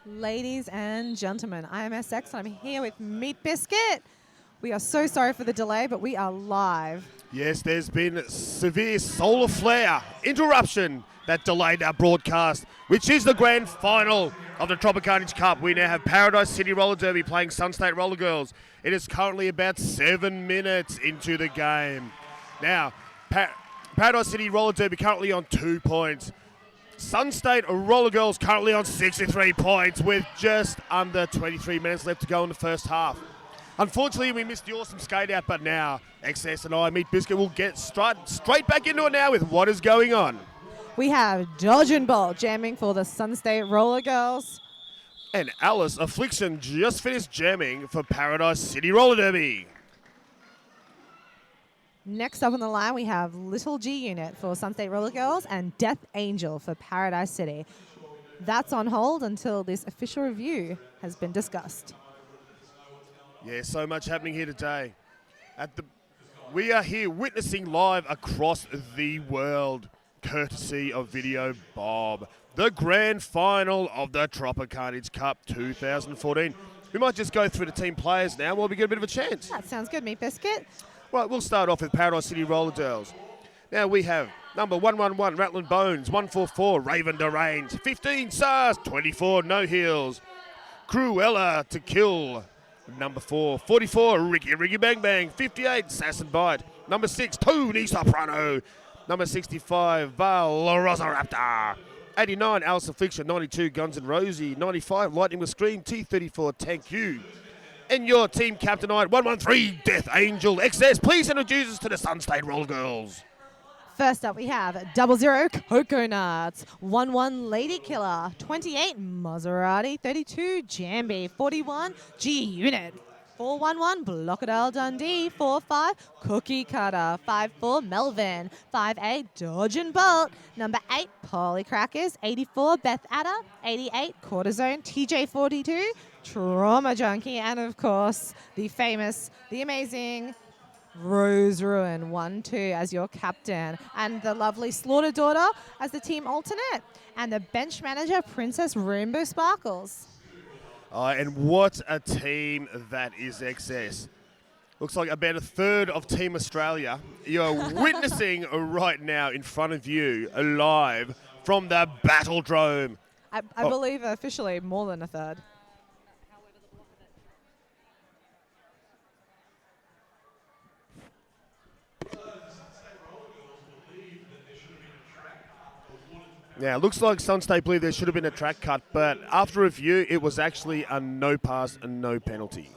Ladies and gentlemen, I am SX and I'm here with Meat Biscuit. We are so sorry for the delay, but we are live. Yes, there's been severe solar flare interruption that delayed our broadcast, which is the grand final of the Tropicarnage Cup. We now have Paradise City Roller Derby playing Sunstate Roller Girls. It is currently about 7 minutes into the game. Now, Paradise City Roller Derby currently on 2 points. Sunstate Roller Girls currently on 63 points with just under 23 minutes left to go in the first half. Unfortunately, we missed the awesome skate out, but now XS and I, Meat Biscuit, will get straight back into it now with what is going on. We have Dodge and Bolt jamming for the Sunstate Roller Girls. And Alice Affliction just finished jamming for Paradise City Roller Derby. Next up on the line, we have Little G Unit for Sunstate Roller Girls and Death Angel for Paradise City. That's on hold until this official review has been discussed. Yeah, so much happening here today. We are here witnessing live across the world, courtesy of Video Bob, the grand final of the Tropicarnage Cup 2014. We might just go through the team players now while we get a bit of a chance. That sounds good, Meat Biscuit. Right, we'll start off with Paradise City Roller Girls. Now we have number 111, Rattling Bones, 144, Raven Derange, 15, SARS, 24, No Heels, Cruella to Kill, number 4, 44, Ricky Bang Bang, 58, Sass and Bite, number 6, Tony Soprano, number 65, Velociraptor, 89, Alice Affliction, 92, Guns N' Roses, 95, Lightning with Scream, T34, Tank You. And your team captain tonight, 113, Death Angel XS. Please introduce us to the Sunstate Roller Girls. First up, we have 00 Coconuts, 11 Lady Killer, 28 Maserati, 32 Jambi, 41 G Unit, 411 Blockadale Dundee, 45 Cookie Cutter, 54 Melvin, 58 Dodge and Bolt, number 8 Polycrackers, 84 Beth Adder, 88 Cortisone, TJ42, Trauma Junkie, and of course the famous, the amazing Rose Ruin 1-2 as your captain, and the lovely Slaughter Daughter as the team alternate, and the bench manager Princess Rainbow Sparkles. And what a team that is, XS. Looks like about a third of Team Australia you're witnessing right now in front of you, live from the Battledrome. I believe officially more than a third. Now, it looks like Sunstate believe there should have been a track cut, but after review, it was actually a no pass and no penalty.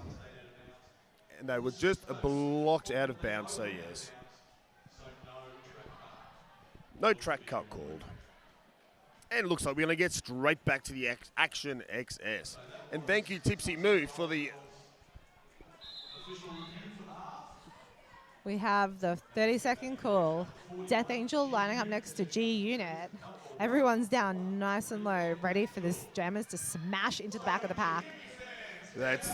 And they were just blocked out of bounds, so yes. No track cut called. And it looks like we're going to get straight back to the action, XS. And thank you, Tipsy Moo, for the... We have the 30-second call. Death Angel lining up next to G Unit. Everyone's down nice and low, ready for this jammers to smash into the back of the pack. That's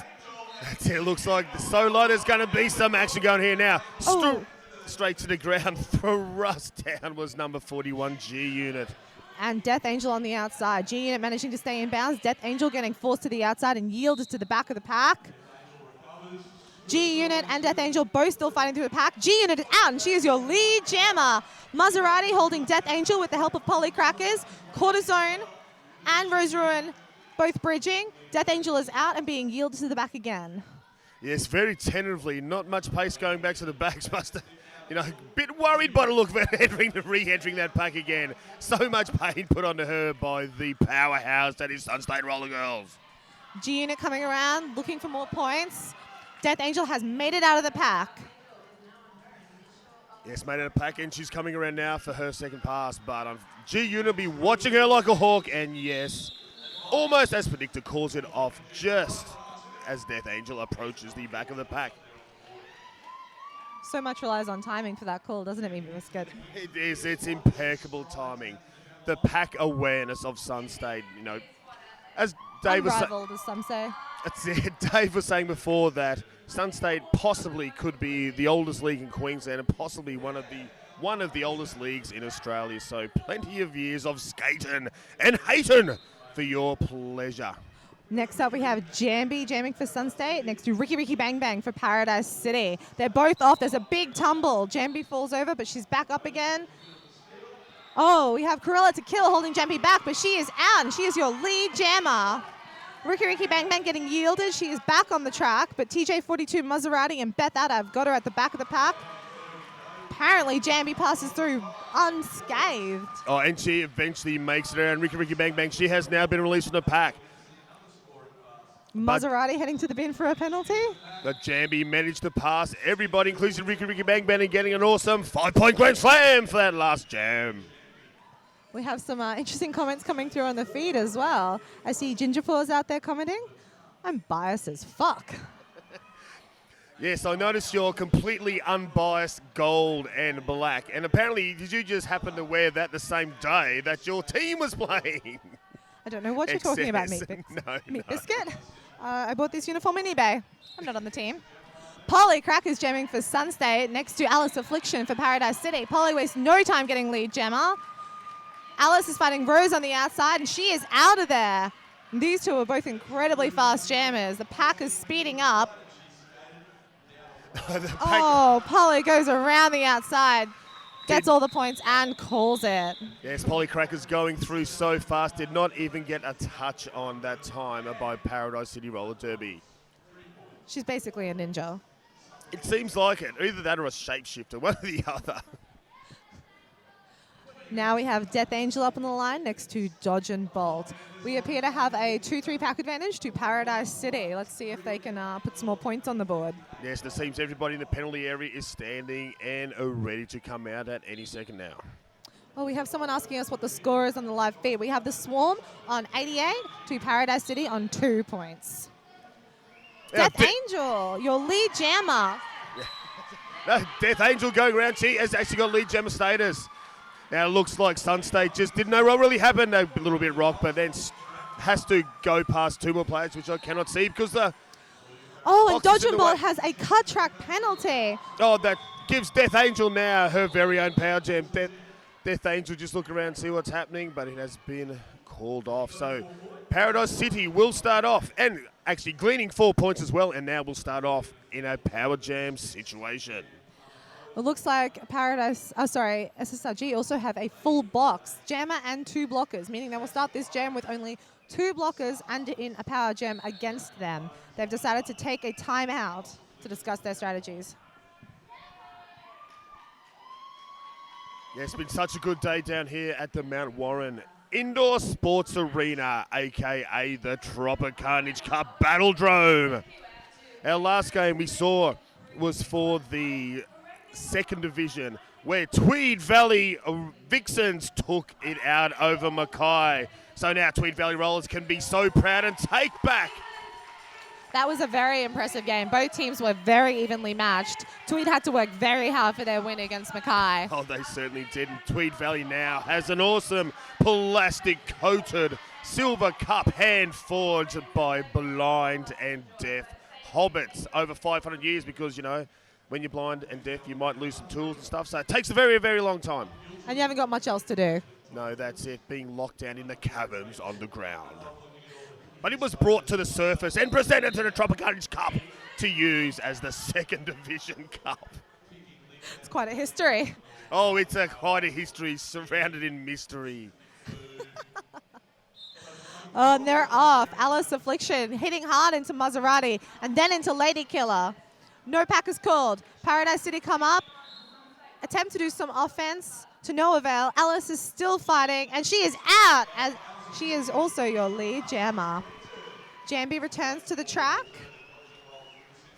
it. Looks like the solo, there's going to be some action going here now. Straight to the ground, thrust down was number 41, G Unit. And Death Angel on the outside. G Unit managing to stay in bounds. Death Angel getting forced to the outside and yielded to the back of the pack. G Unit and Death Angel both still fighting through the pack. G Unit is out, and she is your lead jammer. Maserati holding Death Angel with the help of Polycrackers. Cortisone and Rose Ruin both bridging. Death Angel is out and being yielded to the back again. Yes, very tentatively. Not much pace going back to the backs. Must have, a bit worried by the look of it, re-entering that pack again. So much pain put onto her by the powerhouse that is Sunstate Roller Girls. G Unit coming around, looking for more points. Death Angel has made it out of the pack. Yes, made it out of the pack, and she's coming around now for her second pass. But G Unit will be watching her like a hawk, and yes, almost as predicted, calls it off just as Death Angel approaches the back of the pack. So much relies on timing for that call, doesn't it, Meat Biscuit? It is. It's impeccable timing. The pack awareness of Sunstate, as Dave was unrivaled, as some say. That's it. Dave was saying before that Sunstate possibly could be the oldest league in Queensland and possibly one of the oldest leagues in Australia. So plenty of years of skating and hating for your pleasure. Next up, we have Jambi jamming for Sun State next to Ricky Bang Bang for Paradise City. They're both off. There's a big tumble. Jambi falls over, but she's back up again. Oh, we have Corella to kill holding Jambi back, but she is out, and she is your lead jammer. Ricky Bang Bang getting yielded. She is back on the track, but TJ42, Maserati, and Beth Ada have got her at the back of the pack. Apparently, Jambi passes through unscathed. Oh, and she eventually makes it around Ricky Bang Bang. She has now been released from the pack. Maserati heading to the bin for a penalty. But Jambi managed to pass everybody, including Ricky Bang Bang, and getting an awesome 5-point grand slam for that last jam. We have some interesting comments coming through on the feed as well. I see Ginger Paws out there commenting. I'm biased as fuck. Yes, I noticed you're completely unbiased gold and black. And apparently, did you just happen to wear that the same day that your team was playing? I don't know what you're talking about, Meat Biscuit. I bought this uniform in eBay. I'm not on the team. Polly Crack is jamming for Sun State next to Alice Affliction for Paradise City. Polly wastes no time getting lead jammer. Alice is fighting Rose on the outside, and she is out of there. And these two are both incredibly fast jammers. The pack is speeding up. Oh, Polly goes around the outside, gets all the points, and calls it. Yes, Polly Cracker's going through so fast, did not even get a touch on that time by Paradise City Roller Derby. She's basically a ninja. It seems like it. Either that or a shapeshifter, one or the other. Now we have Death Angel up on the line next to Dodge and Bolt. We appear to have a 2-3 pack advantage to Paradise City. Let's see if they can put some more points on the board. Yes, it seems everybody in the penalty area is standing and are ready to come out at any second now. Well, we have someone asking us what the score is on the live feed. We have the Swarm on 88 to Paradise City on 2 points. Death Angel, your lead jammer. No, Death Angel going around. She has actually got lead jammer status. Now it looks like Sun State just didn't know what really happened. A little bit rocked, but then has to go past 2 more players, which I cannot see because the... Oh, and Dodge and Bolt has a cut track penalty. Oh, that gives Death Angel now her very own power jam. Death Angel just look around and see what's happening, but it has been called off. So Paradise City will start off, and actually gleaning 4 points as well, and now will start off in a power jam situation. It looks like SSRG also have a full box, jammer and 2 blockers, meaning they will start this jam with only 2 blockers and in a power jam against them. They've decided to take a timeout to discuss their strategies. Yeah, it's been such a good day down here at the Mount Warren Indoor Sports Arena, aka the Tropicarnage Cup Battledrome. Our last game we saw was for the 2nd Division, where Tweed Valley Vixens took it out over Mackay. So now Tweed Valley Rollers can be so proud and take back. That was a very impressive game. Both teams were very evenly matched. Tweed had to work very hard for their win against Mackay. Oh, they certainly did. And Tweed Valley now has an awesome plastic-coated silver cup hand forged by blind and deaf hobbits over 500 years because, you know, when you're blind and deaf, you might lose some tools and stuff. So it takes a very, very long time. And you haven't got much else to do. No, that's it. Being locked down in the caverns underground. But it was brought to the surface and presented to the Tropicarnage Cup to use as the 2nd Division Cup. It's quite a history. Oh, it's quite a history surrounded in mystery. Oh, and they're off. Alice Affliction hitting hard into Maserati and then into Lady Killer. No pack is called. Paradise City come up, attempt to do some offense to no avail. Alice is still fighting, and she is out, as she is also your lead jammer. Jambi returns to the track,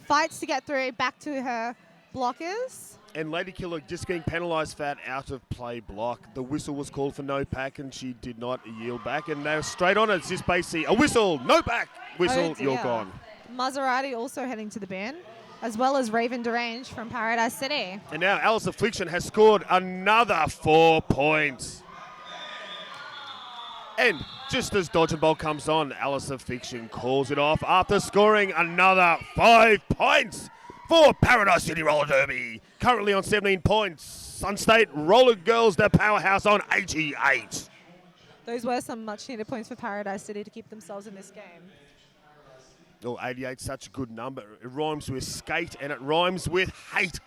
fights to get through back to her blockers. And Lady Killer just getting penalised for that out of play block. The whistle was called for no pack, and she did not yield back. And they're straight on it. It's just basically a whistle, no pack, whistle, you're gone. Maserati also heading to the bin, as well as Raven Derange from Paradise City. And now Alice Affliction has scored another 4 points. And just as Dodge and Bolt comes on, Alice Affliction calls it off after scoring another 5 points for Paradise City Roller Derby. Currently on 17 points. Sun State Roller Girls, the powerhouse, on 88. Those were some much needed points for Paradise City to keep themselves in this game. Oh, 88, such a good number. It rhymes with skate and it rhymes with hate.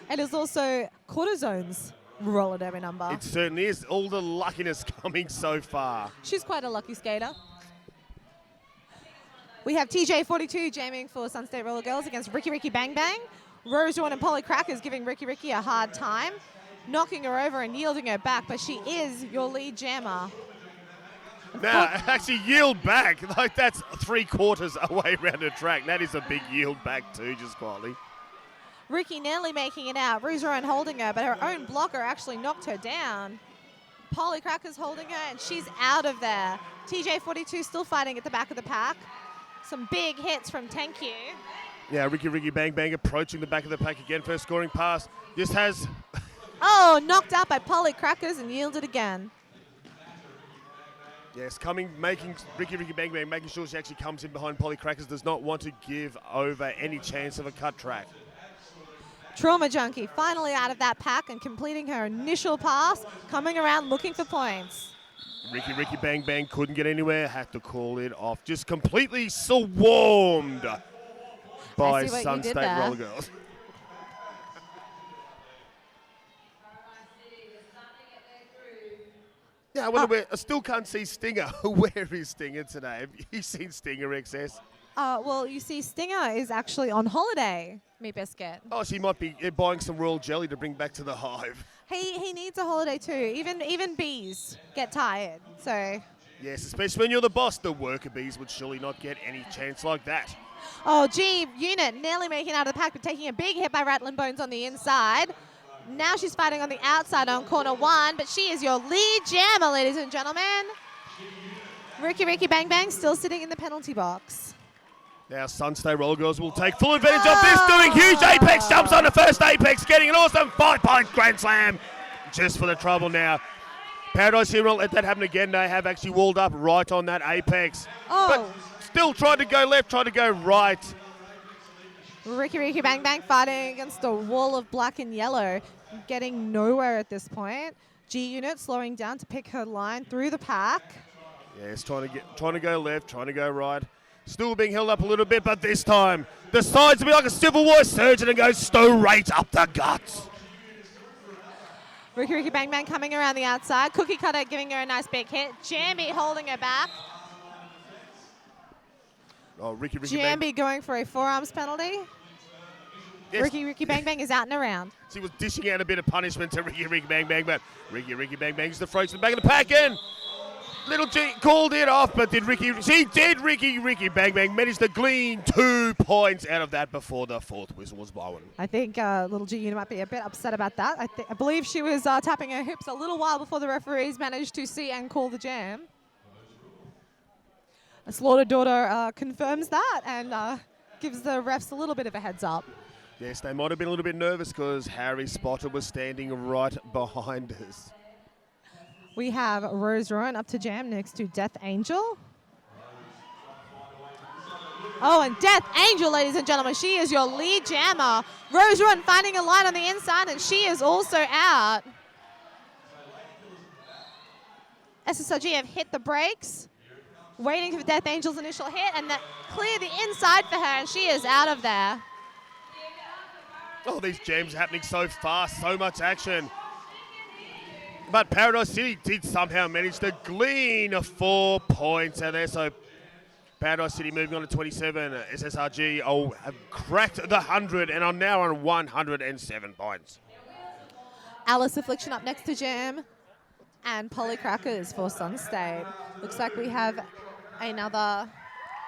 It is also Cortisone's roller derby number. It certainly is. All the luckiness coming so far. She's quite a lucky skater. We have TJ42 jamming for Sunstate Roller Girls against Ricky Bang Bang. Rose Dawn and Polly Crackers giving Ricky a hard time, knocking her over and yielding her back, but she is your lead jammer. Now, actually yield back. Like, that's 3/4 away around the track. That is a big yield back too, just quietly. Ricky nearly making it out. Rose Dawn holding her, but her own blocker actually knocked her down. Polly Crackers holding her, and she's out of there. TJ42 still fighting at the back of the pack. Some big hits from Thank You. Yeah, Ricky Bang Bang approaching the back of the pack again for a scoring pass. Just has... Oh, knocked out by Polly Crackers and yielded again. Yes, making Ricky Bang Bang, making sure she actually comes in behind Polly Crackers, does not want to give over any chance of a cut track. Trauma Junkie finally out of that pack and completing her initial pass, coming around looking for points. Ricky Bang Bang couldn't get anywhere, had to call it off. Just completely swarmed by Sunstate Roller Girls. Yeah, I wonder I still can't see Stinger. Where is Stinger today? Have you seen Stinger XS? Well, you see, Stinger is actually on holiday, me biscuit. Oh, she might be buying some royal jelly to bring back to the hive. He needs a holiday too. Even bees get tired, so. Yes, especially when you're the boss. The worker bees would surely not get any chance like that. Oh, G Unit nearly making it out of the pack, but taking a big hit by Rattling Bones on the inside. Now she's fighting on the outside on corner one, but she is your lead jammer, ladies and gentlemen. Ricky Bang Bang still sitting in the penalty box. Now Sunstate Roller Girls will take full advantage of this, doing huge apex jumps on the first apex, getting an awesome 5-point grand slam. Just for the trouble now. Paradise here won't let that happen again. They have actually walled up right on that apex. Oh. But still trying to go left, trying to go right. Ricky Bang Bang fighting against a wall of black and yellow, getting nowhere at this point. G Unit slowing down to pick her line through the pack. Yes, trying to go left, trying to go right. Still being held up a little bit, but this time decides to be like a Civil War surgeon and goes straight up the guts. Ricky Bang Bang coming around the outside. Cookie Cutter giving her a nice big hit. Jambi holding her back. Oh, Ricky Jambi going for a forearms penalty. Yes. Ricky Bang Bang is out and around. She was dishing out a bit of punishment to Ricky Bang Bang, but Ricky Bang Bang's the throw to the back of the pack in. Little G called it off, but Ricky Bang Bang managed to glean 2 points out of that before the fourth whistle was blown. I think Little G Unit might be a bit upset about that. I believe she was tapping her hips a little while before the referees managed to see and call the jam. A Slaughter Daughter confirms that and gives the refs a little bit of a heads up. Yes, they might have been a little bit nervous because Harry Spotter was standing right behind us. We have Rose Rowan up to jam next to Death Angel. Oh, and Death Angel, ladies and gentlemen, she is your lead jammer. Rose Rowan finding a line on the inside, and she is also out. SSRG have hit the brakes, waiting for Death Angel's initial hit, and that clear the inside for her, and she is out of there. Oh, these jams are happening so fast, so much action. But Paradise City did somehow manage to glean 4 points out there. So Paradise City moving on to 27. SSRG have cracked the 100 and are now on 107 points. Alice Affliction up next to jam. And Polly Crackers for Sunstate. Looks like we have another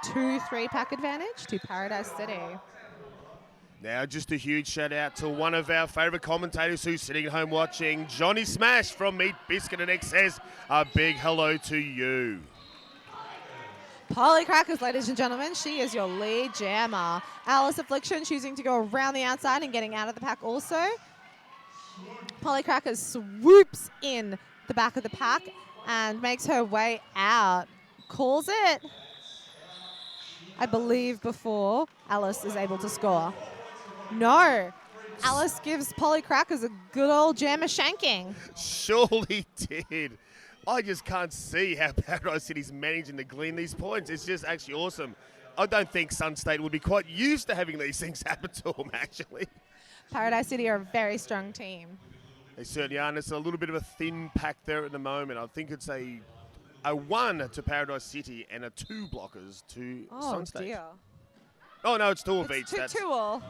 2-3 pack advantage to Paradise City. Now, just a huge shout out to one of our favourite commentators who's sitting at home watching, Johnny Smash from Meat Biscuit and XS. A big hello to you. Polly Crackers, ladies and gentlemen, she is your lead jammer. Alice Affliction choosing to go around the outside and getting out of the pack also. Polly Crackers swoops in the back of the pack and makes her way out. Calls it, I believe, before Alice is able to score. No. Alice gives Polly Crackers a good old jammer shanking. Surely did. I just can't see how Paradise City's managing to glean these points. It's just actually awesome. I don't think Sun State would be quite used to having these things happen to them, actually. Paradise City are a very strong team. They certainly are, and it's a little bit of a thin pack there at the moment. I think it's a 1 to Paradise City and a 2 blockers to Sun State. Dear. Oh, no, it's 2 of each. It's 2-2.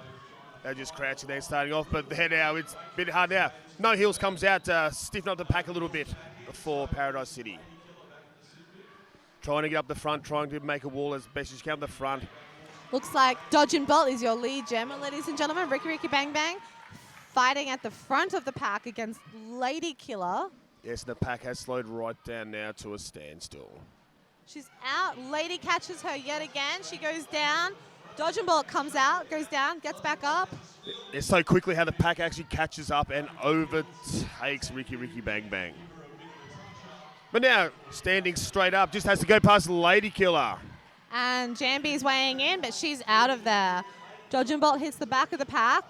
They're just crouching there starting off, but there now it's a bit hard now. No Heels comes out to stiffen up the pack a little bit for Paradise City. Trying to get up the front, trying to make a wall as best as you can up the front. Looks like Dodge and Bolt is your lead gemmer, ladies and gentlemen. Ricky Ricky Bang Bang fighting at the front of the pack against Lady Killer. Yes, the pack has slowed right down now to a standstill. She's out. Lady catches her yet again. She goes down. Dodge and Bolt comes out, goes down, gets back up. It's so quickly how the pack actually catches up and overtakes Ricky Ricky Bang Bang. But now, standing straight up, just has to go past Lady Killer. And Jambi's weighing in, but she's out of there. Dodge and Bolt hits the back of the pack.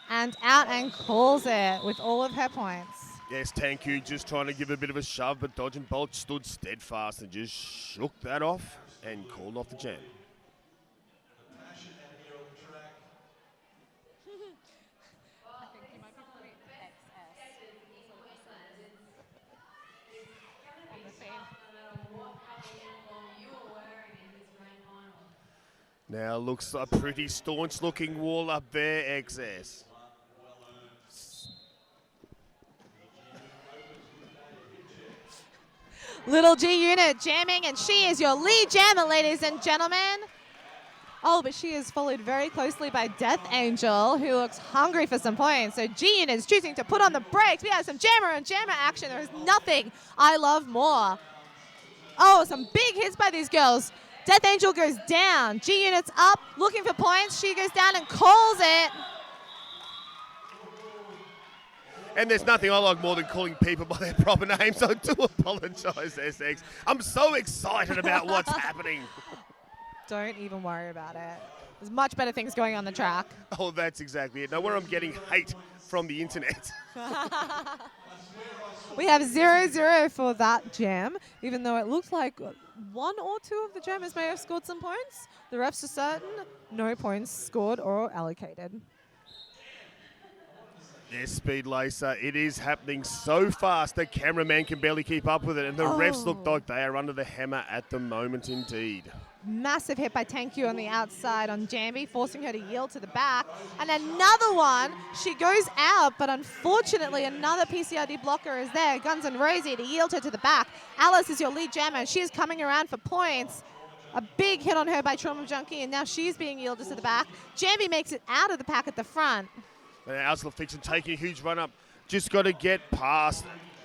And out and calls it with all of her points. Yes, Tanku just trying to give a bit of a shove, but Dodge and Bolt stood steadfast and just shook that off and called off the jam. Now looks a pretty staunch looking wall up there, XS. Little G Unit jamming, and she is your lead jammer, ladies and gentlemen. Oh, but she is followed very closely by Death Angel, who looks hungry for some points. So G Unit is choosing to put on the brakes. We have some jammer and jammer action. There is nothing I love more. Oh, some big hits by these girls. Death Angel goes down. G Unit's up, looking for points. She goes down and calls it. And there's nothing I like more than calling people by their proper names, so I do apologise, SX. I'm so excited about what's happening. Don't even worry about it. There's much better things going on the track. Oh, that's exactly it. Now, where I'm getting hate from the internet. We have 0-0 for that jam, even though it looks like 1 or 2 of the jammers may have scored some points. The refs are certain no points scored or allocated. Yes, Speed Lacer, it is happening so fast the cameraman can barely keep up with it, and the refs look like they are under the hammer at the moment indeed. Massive hit by Tankyu on the outside on Jambi, forcing her to yield to the back. And another one, she goes out, but unfortunately another PCRD blocker is there, Guns N' Rosie, to yield her to the back. Alice is your lead jammer. She is coming around for points. A big hit on her by Trauma Junkie, and now she's being yielded to the back. Jambi makes it out of the pack at the front. And Ursula Fiction taking a huge run up. Just got to get past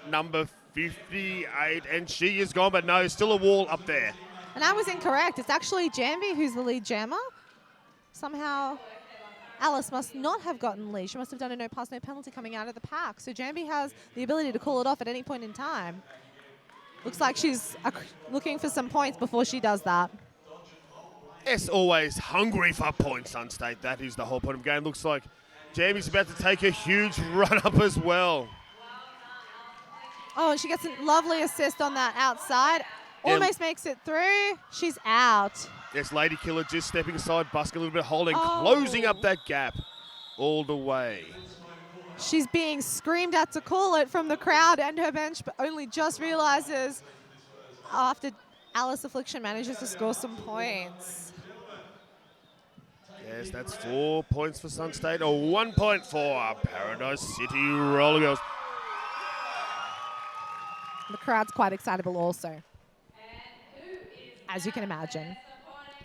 number 58, and she is gone, but no, still a wall up there. And I was incorrect. It's actually Jambi who's the lead jammer. Somehow, Alice must not have gotten lead. She must have done a no pass, no penalty coming out of the pack. So Jambi has the ability to call it off at any point in time. Looks like she's looking for some points before she does that. Yes, always hungry for points, Sun State. That is the whole point of the game. Looks like Jamie's about to take a huge run up as well. Oh, she gets a lovely assist on that outside. Almost makes it through. She's out. Yes, Lady Killer just stepping aside, busking a little bit, holding, closing up that gap all the way. She's being screamed at to call it from the crowd and her bench, but only just realizes after Alice Affliction manages to score some points. Yes, that's 4 points for Sun State, or 1 point for Paradise City Roller Girls. The crowd's quite excitable also, as you can imagine.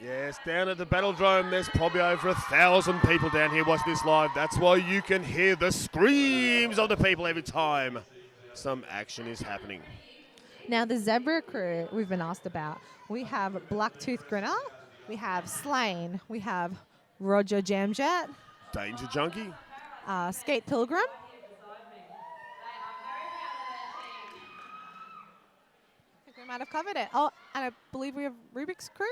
Yes, down at the Battledrome, there's probably over 1,000 people down here watching this live. That's why you can hear the screams of the people every time some action is happening. Now, the Zebra crew we've been asked about. We have Blacktooth Grinner, we have Slain, we have Roger Jamjet, Danger Junkie, Skate Pilgrim, I think we might have covered it. Oh, and I believe we have Rubik's Krug.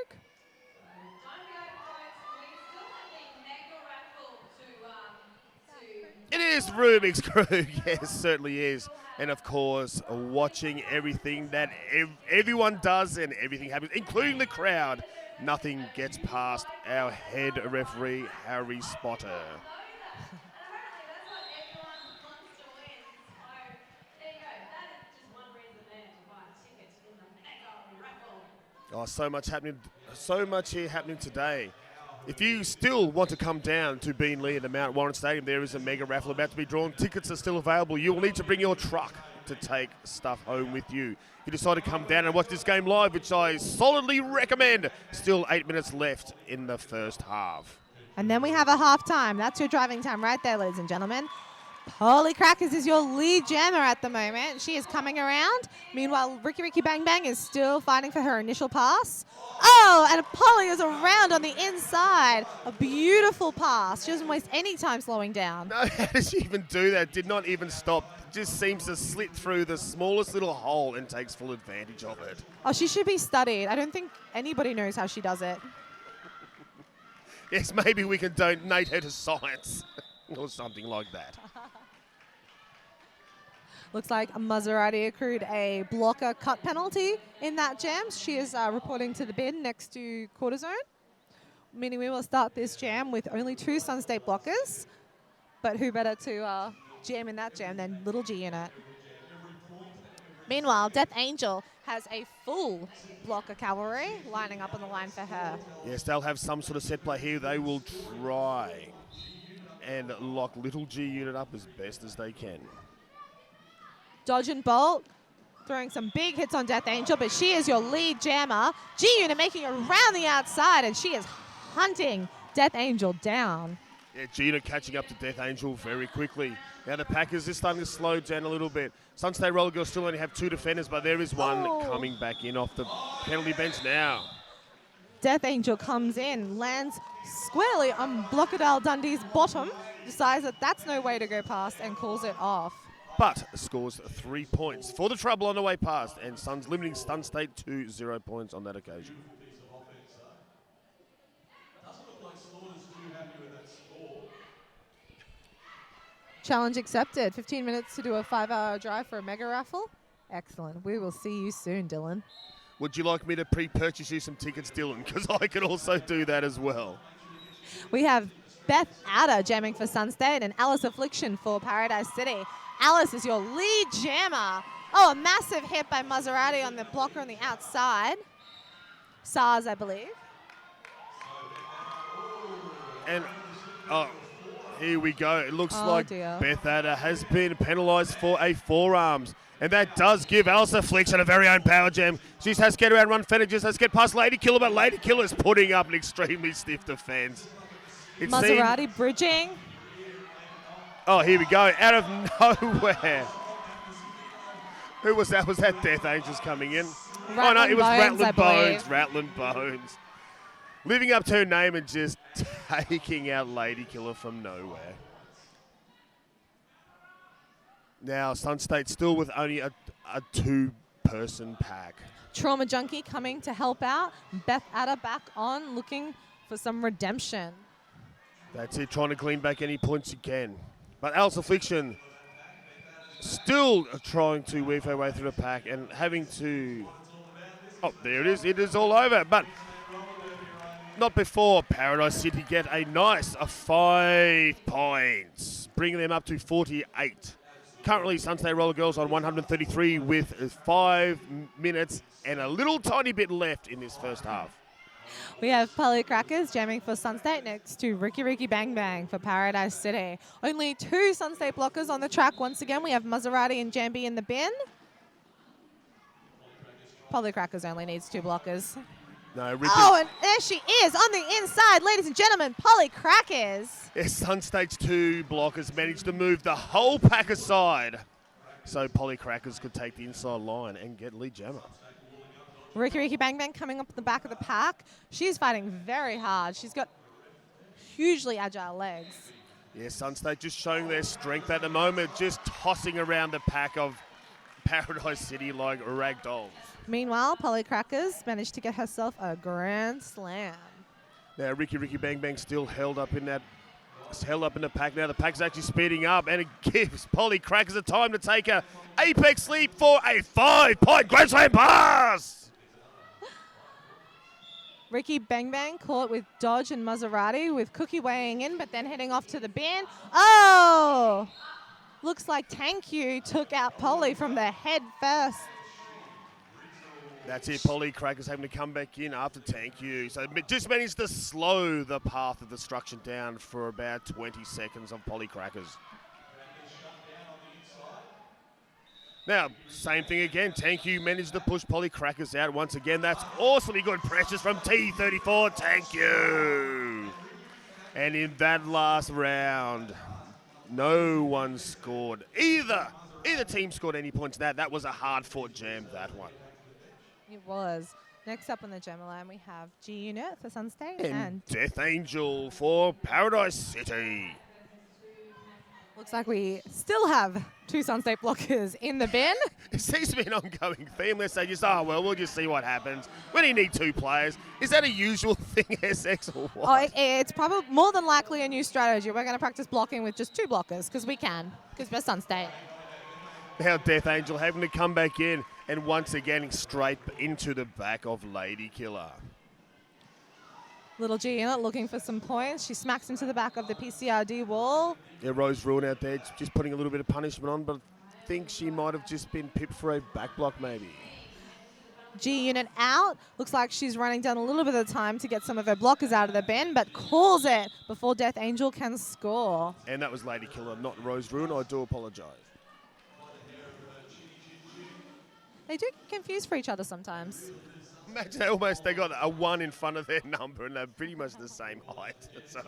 It is Rubik's Cube. Yes, certainly is. And of course, watching everything that everyone does and everything happens, including the crowd, nothing gets past our head referee, Harry Spotter. Oh, so much happening, so much here happening today. If you still want to come down to Beanley at the Mount Warren Stadium, there is a mega raffle about to be drawn. Tickets are still available. You will need to bring your truck to take stuff home with you. If you decide to come down and watch this game live, which I solidly recommend, still 8 minutes left in the first half. And then we have a half time. That's your driving time right there, ladies and gentlemen. Polly Crackers is your lead jammer at the moment. She is coming around. Meanwhile, Ricky Bang Bang is still fighting for her initial pass. Oh, and Polly is around on the inside. A beautiful pass. She doesn't waste any time slowing down. No, how did she even do that? Did not even stop. Just seems to slit through the smallest little hole and takes full advantage of it. Oh, she should be studied. I don't think anybody knows how she does it. Yes, maybe we can donate her to science or something like that. Looks like Maserati accrued a blocker cut penalty in that jam. She is reporting to the bin next to quarter zone, meaning we will start this jam with only 2 Sun State blockers. But who better to jam in that jam than Little G Unit? Meanwhile, Death Angel has a full blocker cavalry lining up on the line for her. Yes, they'll have some sort of set play here. They will try and lock Little G Unit up as best as they can. Dodge and Bolt, throwing some big hits on Death Angel, but she is your lead jammer. G-Unit making it around the outside, and she is hunting Death Angel down. Yeah, G-Unit catching up to Death Angel very quickly. Now the Packers is starting to slow down a little bit. Sun State Roller Girls still only have 2 defenders, but there is one coming back in off the penalty bench now. Death Angel comes in, lands squarely on Blockadale Dundee's bottom, decides that that's no way to go past, and calls it off. But scores 3 points for the trouble on the way past, and Suns limiting Sun State to 0 points on that occasion. Challenge accepted. 15 minutes to do a 5-hour drive for a mega raffle. Excellent. We will see you soon, Dylan. Would you like me to pre-purchase you some tickets, Dylan? Because I can also do that as well. We have Beth Adder jamming for Sun State and Alice Affliction for Paradise City. Alice is your lead jammer. Oh, a massive hit by Maserati on the blocker on the outside. SARS, I believe. And, here we go. It looks like dear. Beth Adder has been penalised for a forearms. And that does give Alice Affliction a very own power jam. She just has to get around Run Fenner, just has to get past Lady Killer, but Lady Killer is putting up an extremely stiff defence. Maserati bridging. Oh, here we go. Out of nowhere. Who was that? Was that Death Angels coming in? Rattling no, it was Bones, Rattling I Bones. believe. Rattling Bones. Living up to her name and just taking out Lady Killer from nowhere. Now, Sun State still with only a 2-person pack. Trauma Junkie coming to help out. Beth Adder back on, looking for some redemption. That's it, trying to clean back any points you can. But Alice Affliction still trying to weave her way through the pack and having to... Oh, there it is. It is all over. But not before Paradise City get a nice 5 points, bringing them up to 48. Currently, Sun State Roller Girls on 133 with 5 minutes and a little tiny bit left in this first half. We have Polly Crackers jamming for Sun State next to Ricky Bang Bang for Paradise City. Only 2 Sun State blockers on the track. Once again, we have Maserati and Jambi in the bin. Polly Crackers only needs 2 blockers. No, Ricky. Oh, and there she is on the inside, ladies and gentlemen, Polly Crackers. Yes, Sun State's 2 blockers managed to move the whole pack aside, so Polly Crackers could take the inside line and get lead jammer. Ricky Bang Bang coming up at the back of the pack. She's fighting very hard. She's got hugely agile legs. Yes, Sun State just showing their strength at the moment, just tossing around the pack of Paradise City like rag dolls. Meanwhile, Polly Crackers managed to get herself a grand slam. Now, Ricky Bang Bang still held up in that It's held up in the pack now. The pack's actually speeding up, and it gives Polly Crackers a time to take a apex leap for a 5-point Grand Slam pass. Ricky Bang Bang caught with Dodge and Maserati with Cookie weighing in, but then heading off to the bin. Oh! Looks like Thank You took out Polly from the head first. That's it. Polly Crackers having to come back in after Thank You. So it just managed to slow the path of destruction down for about 20 seconds of Polly Crackers. Now, same thing again. Thank You managed to push Polly Crackers out once again. That's awesomely good pressures from T34. Thank You. And in that last round, no one scored. Either team scored any points. That was a hard-fought jam, that one. It was. Next up on the Gemma line, we have G Unit for Sunstate and Death Angel for Paradise City. Looks like we still have 2 Sunstate blockers in the bin. It seems to be an ongoing theme. Let's say just, we'll just see what happens. We only need 2 players. Is that a usual thing, SX, or what? Oh, it's probably more than likely a new strategy. We're going to practice blocking with just 2 blockers because we can, because we're Sunstate. Now Death Angel having to come back in and once again straight into the back of Lady Killer. Little G Unit looking for some points. She smacks into the back of the PCRD wall. Yeah, Rose Ruin out there just putting a little bit of punishment on, but I think she might have just been pipped for a back block maybe. G Unit out. Looks like she's running down a little bit of time to get some of her blockers out of the bin, but calls it before Death Angel can score. And that was Lady Killer, not Rose Ruin. I do apologise. They do get confused for each other sometimes. Imagine they got a 1 in front of their number and they're pretty much the same height. So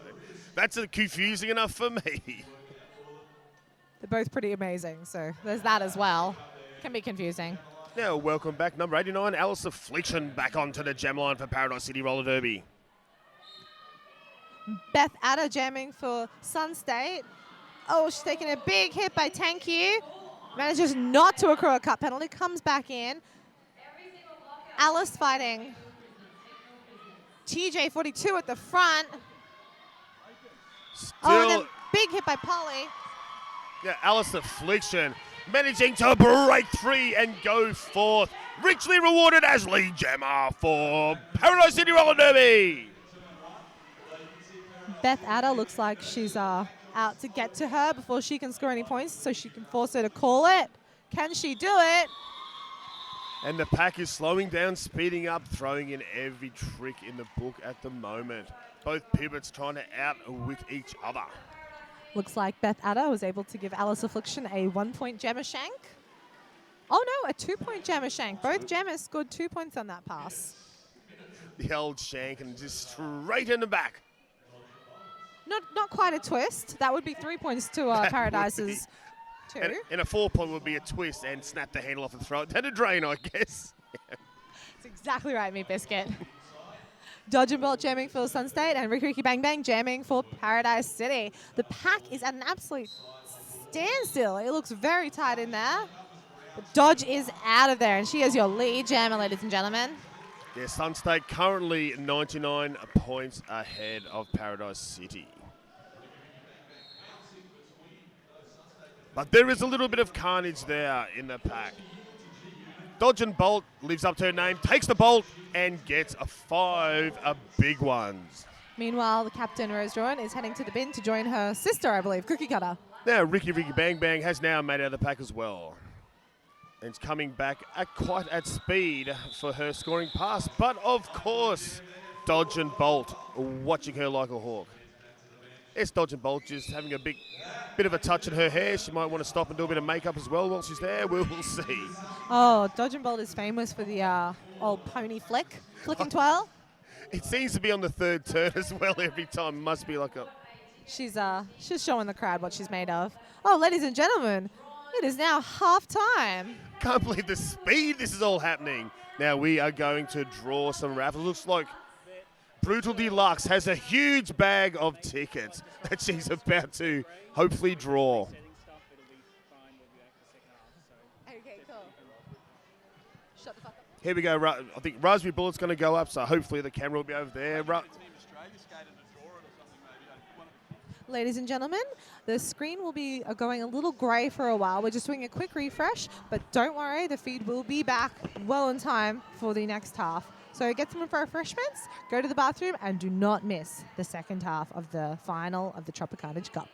that's confusing enough for me. They're both pretty amazing, so there's that as well. Can be confusing. Now, welcome back, number 89, Alice Affliction, back onto the gem line for Paradise City Roller Derby. Beth Adder jamming for Sunstate. Oh, she's taking a big hit by Thank You. Manages not to accrue a cut penalty, comes back in. Alice fighting TJ42 at the front. And then big hit by Polly. Yeah, Alice Affliction managing to break 3 and go 4th. Richly rewarded as lead jammer for Paradise City Roller Derby. Beth Adder looks like she's out to get to her before she can score any points, so she can force her to call it. Can she do it? And the pack is slowing down, speeding up, throwing in every trick in the book at the moment. Both pivots trying to outwit each other. Looks like Beth Adder was able to give Alice Affliction a 1-point jammer shank. Oh no, a 2-point jammer shank. Both jammers scored 2 points on that pass. The old shank and just straight in the back. Not quite a twist. That would be 3 points to Paradise's 2. And a 4-point would be a twist and snap the handle off and throw it down a drain, I guess. That's exactly right, Meat Biscuit. Dodge and Bolt jamming for Sunstate and Ricky Bang Bang jamming for Paradise City. The pack is at an absolute standstill. It looks very tight in there. But Dodge is out of there, and she is your lead jammer, ladies and gentlemen. Yeah, Sunstate currently 99 points ahead of Paradise City. But there is a little bit of carnage there in the pack. Dodge and Bolt lives up to her name, takes the Bolt, and gets a 5 big ones. Meanwhile, the captain, Rose Rowan, is heading to the bin to join her sister, I believe, Cookie Cutter. Now, Ricky Bang Bang has now made out of the pack as well. And it's coming back quite at speed for her scoring pass. But, of course, Dodge and Bolt watching her like a hawk. It's Dodge and Bolt just having a bit of a touch in her hair. She might want to stop and do a bit of makeup as well while she's there. We'll see. Oh, Dodge and Bolt is famous for the old pony flick and twirl. It seems to be on the 3rd turn as well every time. Must be like a... She's showing the crowd what she's made of. Oh, ladies and gentlemen, it is now half-time. Can't believe the speed this is all happening. Now we are going to draw some raffles. Looks like Brutal Deluxe has a huge bag of tickets that she's about to hopefully draw. Okay, cool. Shut the fuck up. Here we go. I think Raspberry Bullet's going to go up, so hopefully the camera will be over there. Ladies and gentlemen, the screen will be going a little grey for a while. We're just doing a quick refresh, but don't worry, the feed will be back well in time for the next half. So get some refreshments, go to the bathroom, and do not miss the second half of the final of the Tropicarnage Cup.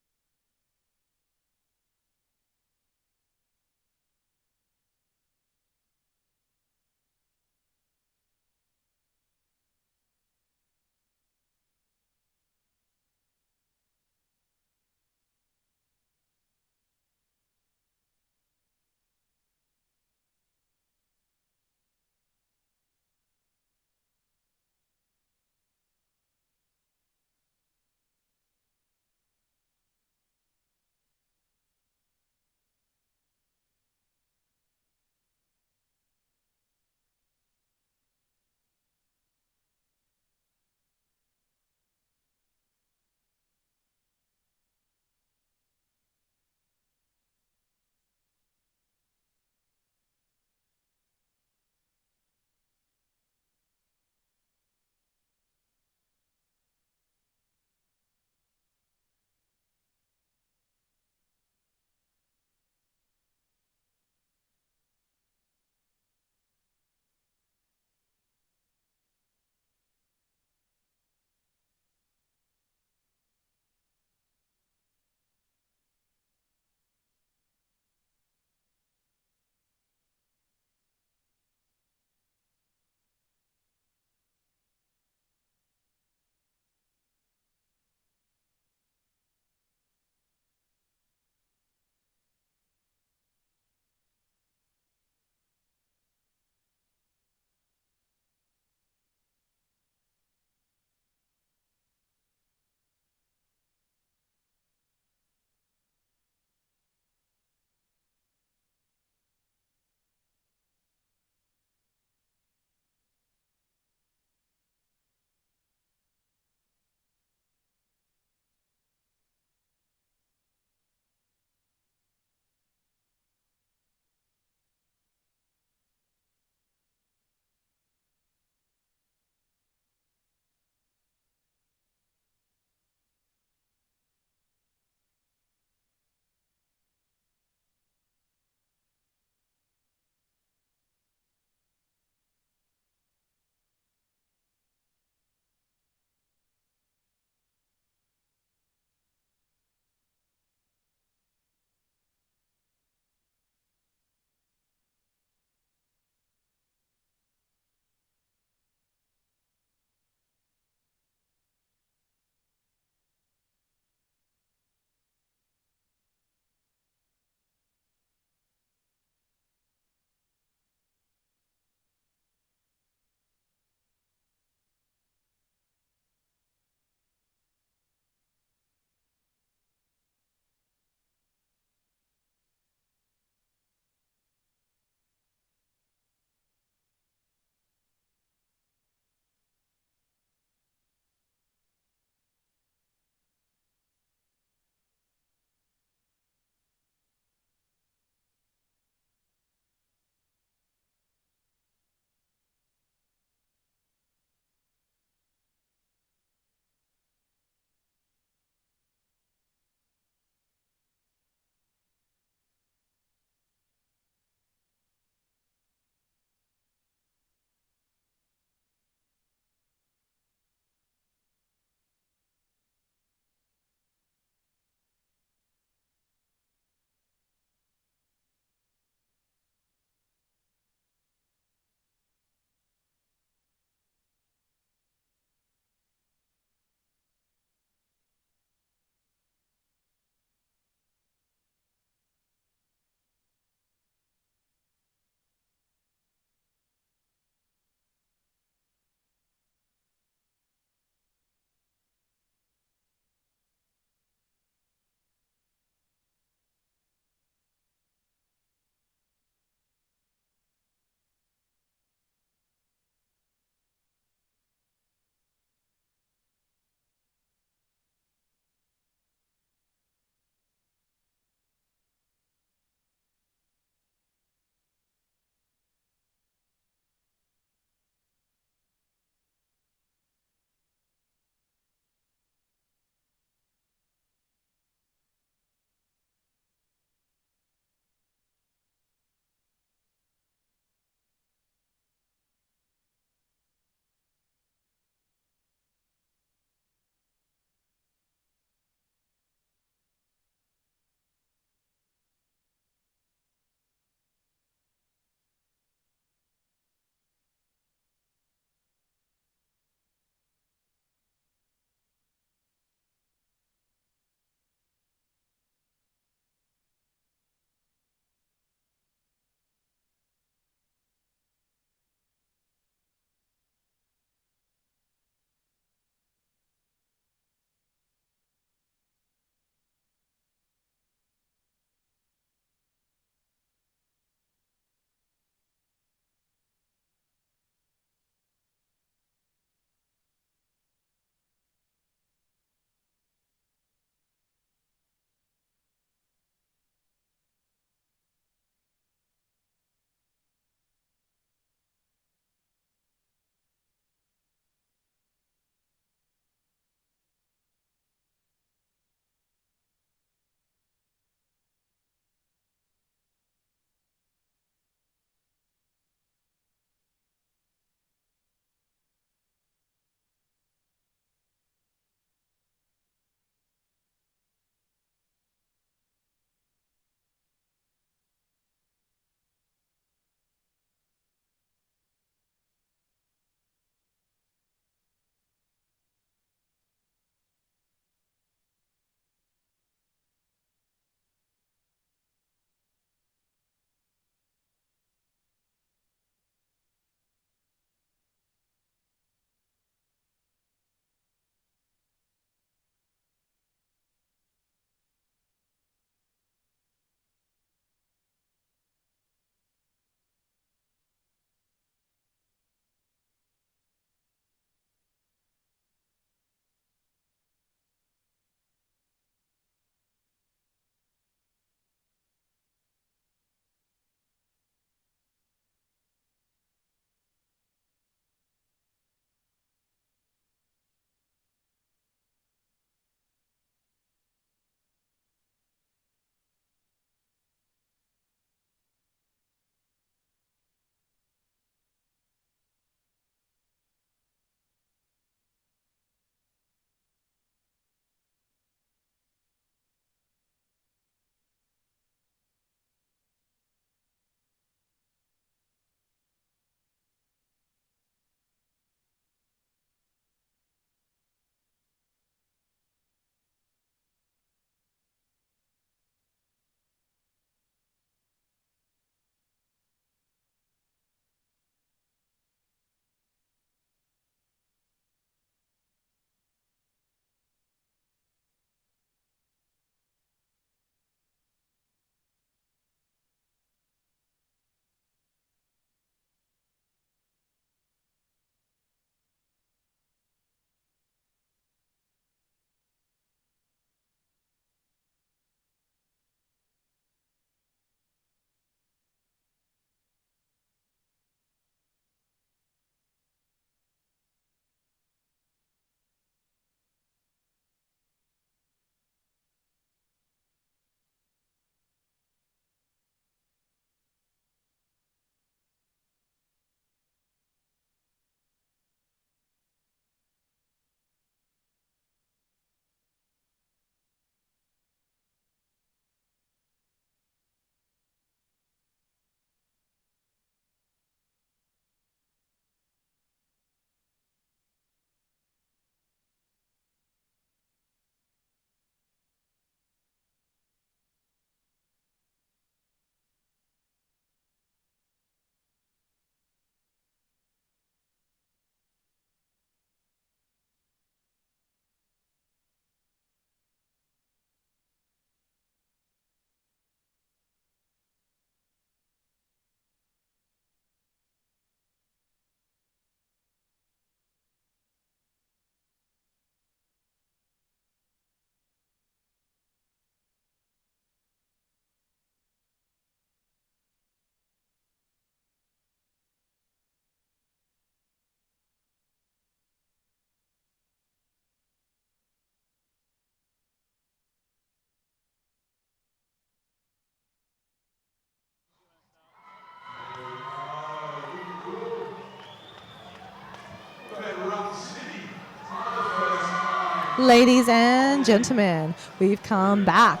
Ladies and gentlemen, we've come back.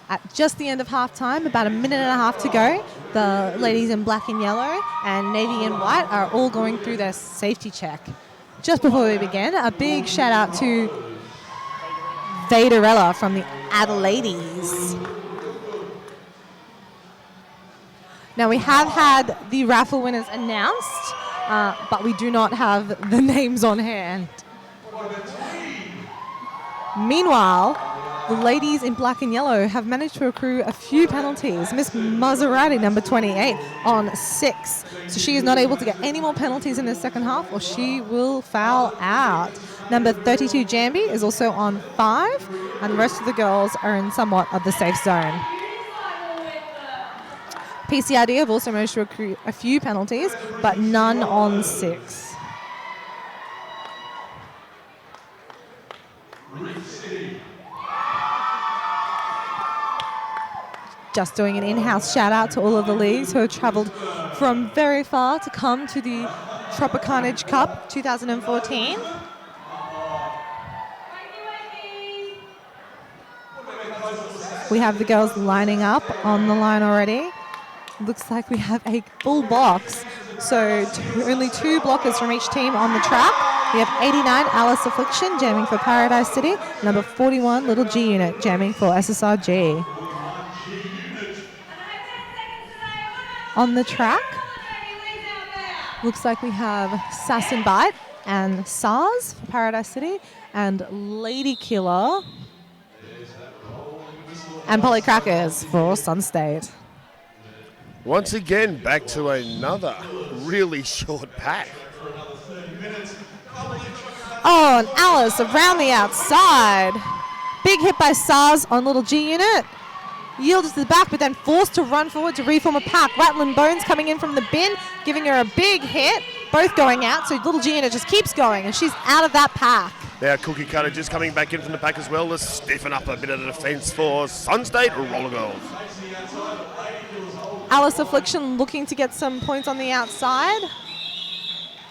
At just the end of halftime, about a minute and a half to go, the ladies in black and yellow and navy and white are all going through their safety check. Just before we begin, a big shout out to Vaderella from the Adelaides. Now we have had the raffle winners announced, but we do not have the names on hand. Meanwhile, the ladies in black and yellow have managed to accrue a few penalties. Miss Maserati, number 28, on 6. So she is not able to get any more penalties in the second half or she will foul out. Number 32, Jambi, is also on 5, and the rest of the girls are in somewhat of the safe zone. PCRD have also managed to accrue a few penalties, but none on 6. Just doing an in-house shout out to all of the leagues who have travelled from very far to come to the Tropicarnage Cup 2014. We have the girls lining up on the line already. Looks like we have a full box. So only 2 blockers from each team on the track. We have 89, Alice Affliction, jamming for Paradise City. Number 41, Little G Unit, jamming for SSRG. On the track, looks like we have Sass and Bite and SARS for Paradise City and Lady Killer and Polycrackers for Sunstate. Once again, back to another really short pack. Oh, and Alice around the outside. Big hit by SARS on Little G Unit. Yielded to the back, but then forced to run forward to reform a pack. Rattling Bones coming in from the bin, giving her a big hit. Both going out, so Little G Unit just keeps going, and she's out of that pack. Now Cookie Cutter just coming back in from the pack as well to stiffen up a bit of the defence for Sunstate Roller Girls. Alice Affliction looking to get some points on the outside.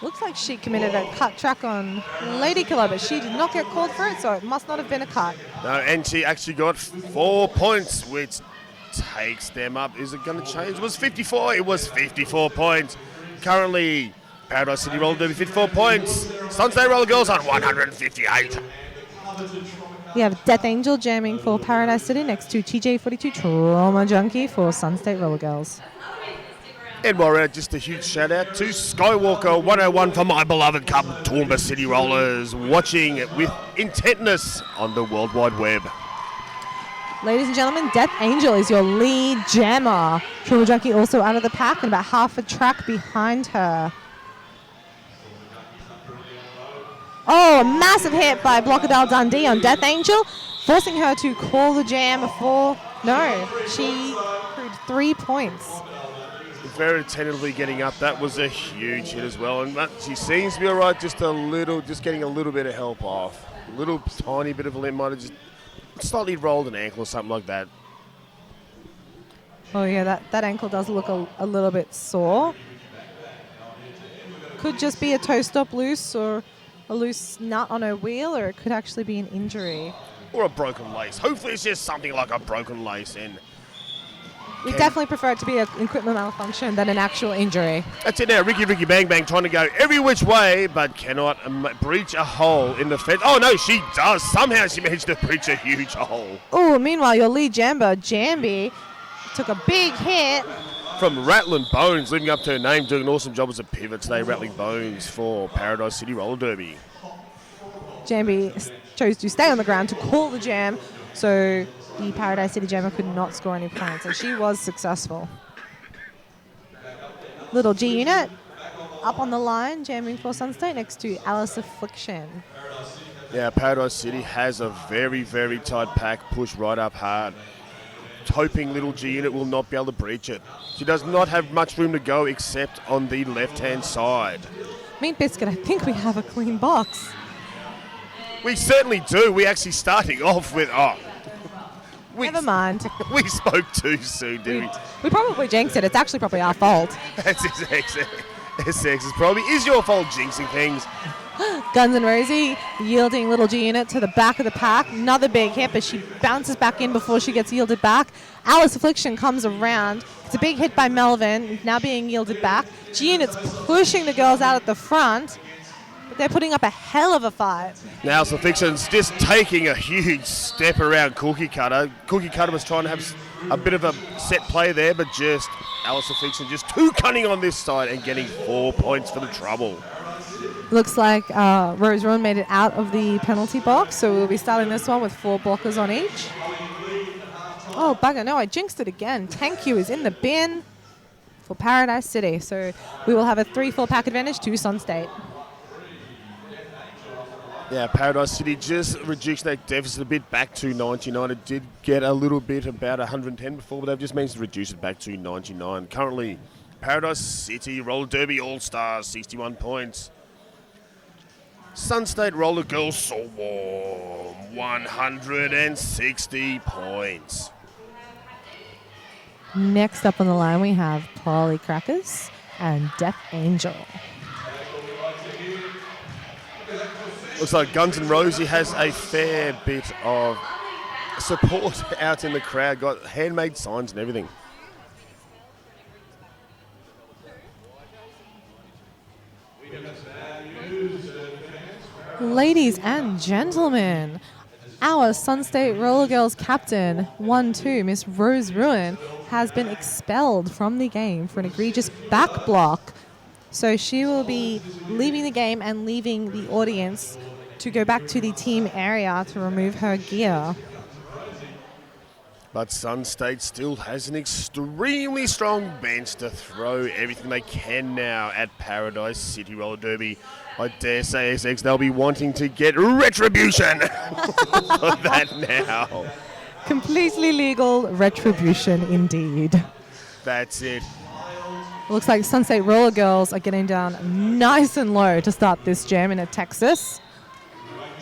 Looks like she committed a cut track on Lady Killer, but she did not get called for it, so it must not have been a cut. No, and she actually got 4 points, which takes them up. Is it going to change? It was 54. It was 54 points. Currently, Paradise City Roller Derby 54 points. Sunstate Roller Girls on 158. We have Death Angel jamming for Paradise City next to TJ42 Trauma Junkie for Sunstate Roller Girls. And while we're at, just a huge shout out to Skywalker 101 for my beloved Cup Toowoomba City Rollers, watching with intentness on the World Wide Web. Ladies and gentlemen, Death Angel is your lead jammer. Trauma Junkie also out of the pack and about half a track behind her. Oh, a massive hit by Blockadale Dundee on Death Angel, forcing her to call the jam before. No, she accrued 3 points. Very tentatively getting up. That was a huge hit as well. And she seems to be all right, just getting a little bit of help off. A little tiny bit of a limb, might have just slightly rolled an ankle or something like that. Oh, yeah, that ankle does look a little bit sore. Could just be a toe stop loose or a loose nut on her wheel, or it could actually be an injury. Or a broken lace. Hopefully it's just something like a broken lace. And we definitely prefer it to be an equipment malfunction than an actual injury. That's it now. Ricky Bang Bang trying to go every which way, but cannot breach a hole in the fence. Oh, no, she does. Somehow she managed to breach a huge hole. Oh, meanwhile, your lead jammer, Jambi, took a big hit. From Rattling Bones, living up to her name, doing an awesome job as a pivot today. Rattling Bones for Paradise City Roller Derby. Jambi chose to stay on the ground to call the jam, so the Paradise City jammer could not score any points, and she was successful. Little G Unit up on the line, jamming for Sunstate next to Alice Affliction. Yeah, Paradise City has a very, very tight pack, pushed right up hard. Hoping Little G Unit will not be able to breach it. She does not have much room to go except on the left-hand side. Meat Biscuit, I think we have a clean box. We certainly do. We actually starting off with... Never mind. We spoke too soon, didn't we? We probably jinxed it. It's actually probably our fault. That's exactly. SX is probably is your fault jinxing things. Guns N' Rosie yielding Little G Unit to the back of the pack. Another big hit, but she bounces back in before she gets yielded back. Alice Affliction comes around. It's a big hit by Melvin, now being yielded back. G Unit's pushing the girls out at the front, but they're putting up a hell of a fight. Now Fiction's just taking a huge step around Cookie Cutter. Cookie Cutter was trying to have a bit of a set play there, but just Alice Fiction just too cunning on this side and getting 4 points for the trouble. Looks like Rose Ruin made it out of the penalty box, so we'll be starting this one with 4 blockers on each. Oh, bugger, no, I jinxed it again. Thank you is in the bin for Paradise City. So we will have a 3-4 pack advantage to Sun State. Yeah, Paradise City just reduced that deficit a bit back to 99. It did get a little bit about 110 before, but they've just managed to reduce it back to 99. Currently, Paradise City Roller Derby All-Stars, 61 points. Sun State Roller Girls Swarm, 160 points. Next up on the line, we have Polly Crackers and Death Angel. Looks like Guns N' Rosie has a fair bit of support out in the crowd. Got handmade signs and everything. Ladies and gentlemen, our Sun State Roller Girls captain, 1-2, Miss Rose Ruin, has been expelled from the game for an egregious back block. So she will be leaving the game and leaving the audience to go back to the team area to remove her gear. But Sun State still has an extremely strong bench to throw everything they can now at Paradise City Roller Derby. I dare say SX, they'll be wanting to get retribution for that now. Completely legal retribution indeed. That's it. Looks like Sun State Roller Girls are getting down nice and low to start this jam in Texas.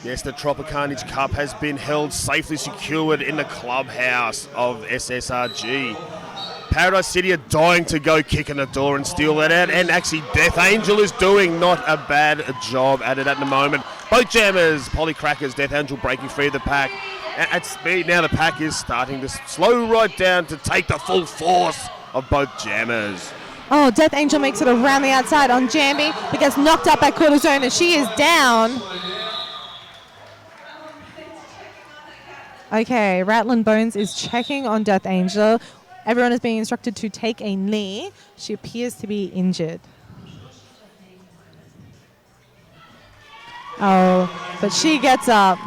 Yes, the Tropicarnage Cup has been held safely secured in the clubhouse of SSRG. Paradise City are dying to go kick in the door and steal that out, and actually Death Angel is doing not a bad job at it at the moment. Both jammers, Polly Crackers, Death Angel breaking free of the pack. At speed now, the pack is starting to slow right down to take the full force of both jammers. Oh, Death Angel makes it around the outside on Jambi, but gets knocked up by Quarter Zone, and she is down. Okay, Rattlin' Bones is checking on Death Angel. Everyone is being instructed to take a knee. She appears to be injured. Oh, but she gets up.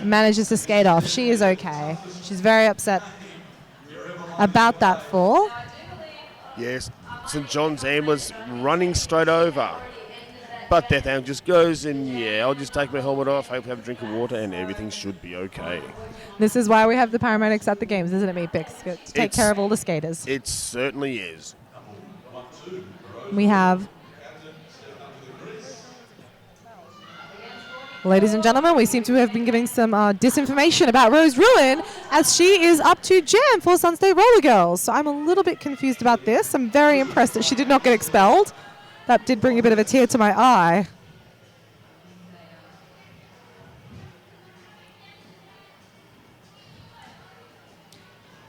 Manages to skate off. She is okay. She's very upset about that fall. Yes, St. John's Ambler's running straight over. But Death Angel just goes and, yeah, I'll just take my helmet off, hope have a drink of water, and everything should be okay. This is why we have the paramedics at the games, isn't it, Meatpix? To take care of all the skaters. It certainly is. We have... Ladies and gentlemen, we seem to have been giving some disinformation about Rose Ruin as she is up to jam for Sun State Roller Girls. So I'm a little bit confused about this. I'm very impressed that she did not get expelled. That did bring a bit of a tear to my eye.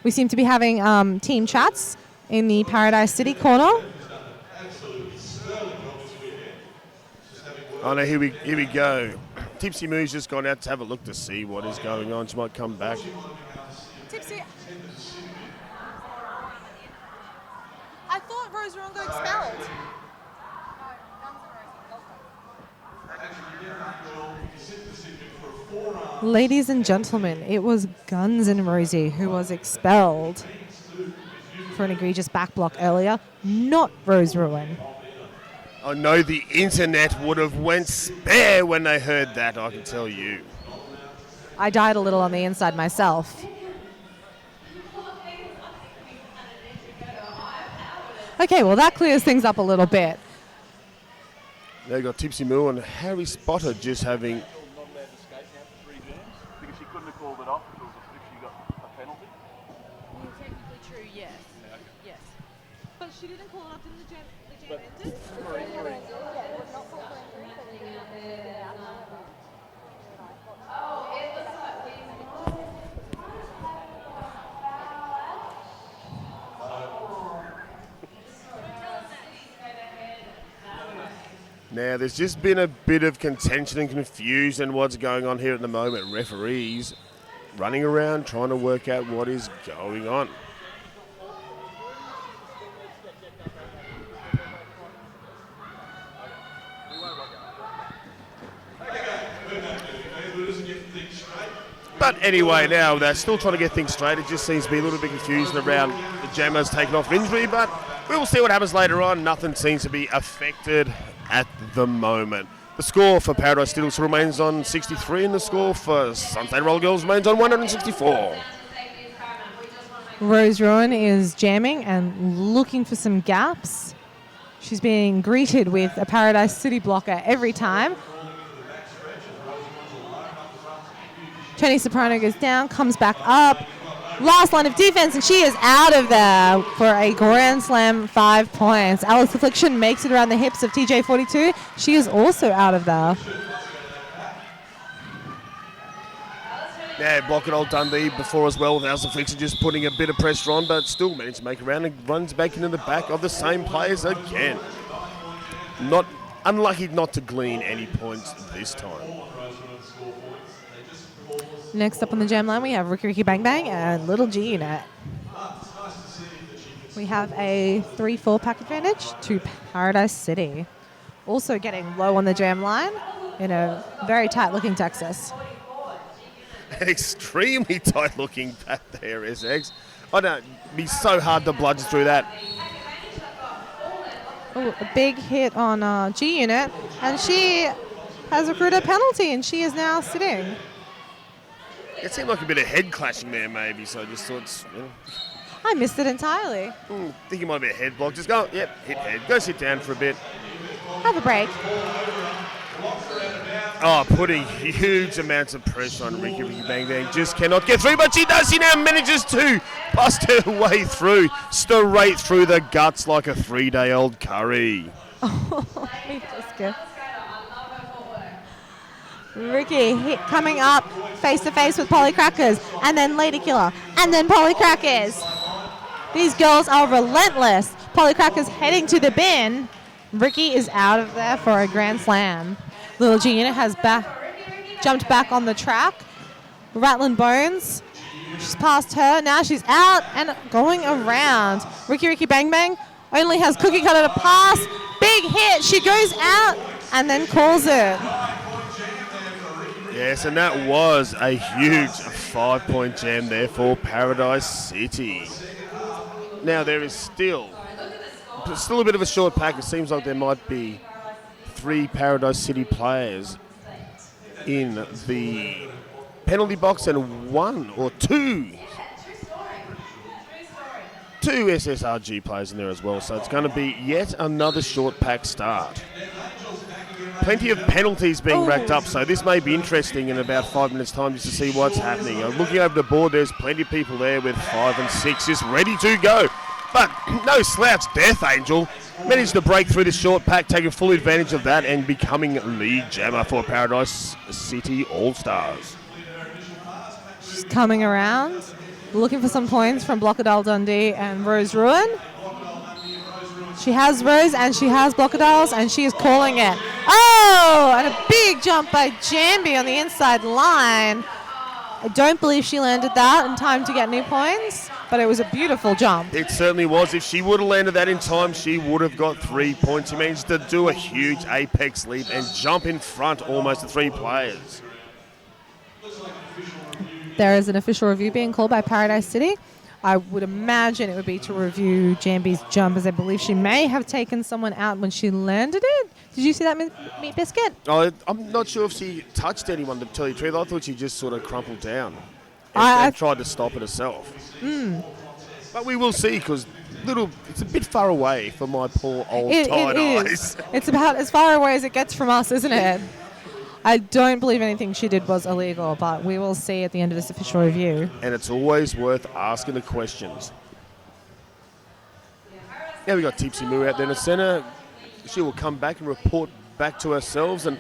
We seem to be having team chats in the Paradise City corner. Oh no, here we go. Tipsy Moo's just gone out to have a look to see what is going on. She might come back. Tipsy. I thought Rose Ruin got expelled. Ladies and gentlemen, it was Guns N' Rosie who was expelled for an egregious back block earlier, not Rose Ruin. I know the internet would have went spare when they heard that, I can tell you. I died a little on the inside myself. Okay, well that clears things up a little bit. They got Tipsy Moo and Harry Spotter just having... Because she couldn't have called it off if she got a penalty. Technically true, yes. Yes. But she didn't call it up, didn't the Now, there's just been a bit of contention and confusion what's going on here at the moment. Referees running around trying to work out what is going on. But anyway, now they're still trying to get things straight. It just seems to be a little bit confusion around the Jammers taking off injury, but we will see what happens later on. Nothing seems to be affected at the moment. The score for Paradise City still remains on 63, and the score for Sunstate Roller Girls remains on 164. Rose Ruin is jamming and looking for some gaps. She's being greeted with a Paradise City blocker every time. Tony Soprano goes down, comes back up. Last line of defense, and she is out of there for a Grand Slam 5 points. Alice Affliction makes it around the hips of TJ42. She is also out of there. Yeah, block it old Dundee before as well with Alice Affliction just putting a bit of pressure on, but still managed to make it around and runs back into the back of the same players again. Not unlucky not to glean any points this time. Next up on the jam line, we have Ricky Ricky Bang Bang and Little G Unit. We have a 3-4 pack advantage to Paradise City. Also getting low on the jam line in a very tight-looking Texas. An extremely tight-looking pack there, SX. I don't it'd be so hard to bludge through that. Ooh, a big hit on G Unit, and she has accrued a penalty, and she is now sitting. It seemed like a bit of head clashing there, maybe, so I just thought, I missed it entirely. I think it might be a head block. Just go, yep, hit head. Go sit down for a bit. Have a break. Oh, putting huge amounts of pressure on Ricky Ricky Bang Bang. Just cannot get through, but she does. She now manages to bust her way through, straight through the guts like a 3-day-old curry. Oh, me biscuit. Ricky coming up face to face with Polly Crackers, and then Lady Killer, and then Polly Crackers. These girls are relentless. Polly Crackers heading to the bin. Ricky is out of there for a Grand Slam. Little G Unit has jumped back on the track. Rattling Bones, she's past her. Now she's out and going around. Ricky Ricky Bang Bang only has cookie cutter to pass. Big hit. She goes out and then calls it. Yes, and that was a huge 5-point jam there for Paradise City. Now there is still a bit of a short pack. It seems like there might be 3 Paradise City players in the penalty box and 1 or 2 SSRG players in there as well. So it's going to be yet another short pack start. Plenty of penalties being racked up, so this may be interesting in about 5 minutes' time just to see what's happening. Looking over the board, there's plenty of people there with 5 and 6 just ready to go. But no slouch, Death Angel managed to break through the short pack, taking full advantage of that and becoming lead jammer for Paradise City All-Stars. She's coming around, looking for some points from Blockadale Dundee and Rose Ruin. She has Rose and she has Blockadales, and she is calling it. Oh, and a big jump by Jambi on the inside line. I don't believe she landed that in time to get any points, but it was a beautiful jump. It certainly was. If she would have landed that in time, she would have got 3 points. She managed to do a huge apex leap and jump in front almost to 3 players. There is an official review being called by Paradise City. I would imagine it would be to review Jambi's jump, as I believe she may have taken someone out when she landed it. Did you see that, Meat Biscuit? Oh, I'm not sure if she touched anyone, to tell you the truth. I thought she just sort of crumpled down and tried to stop it herself. But we will see, because it's a bit far away for my poor old tired eyes. It's about as far away as it gets from us, isn't it? I don't believe anything she did was illegal, but we will see at the end of this official review. And it's always worth asking the questions. Now we got Tipsy Moo out there in the centre. She will come back and report back to ourselves. And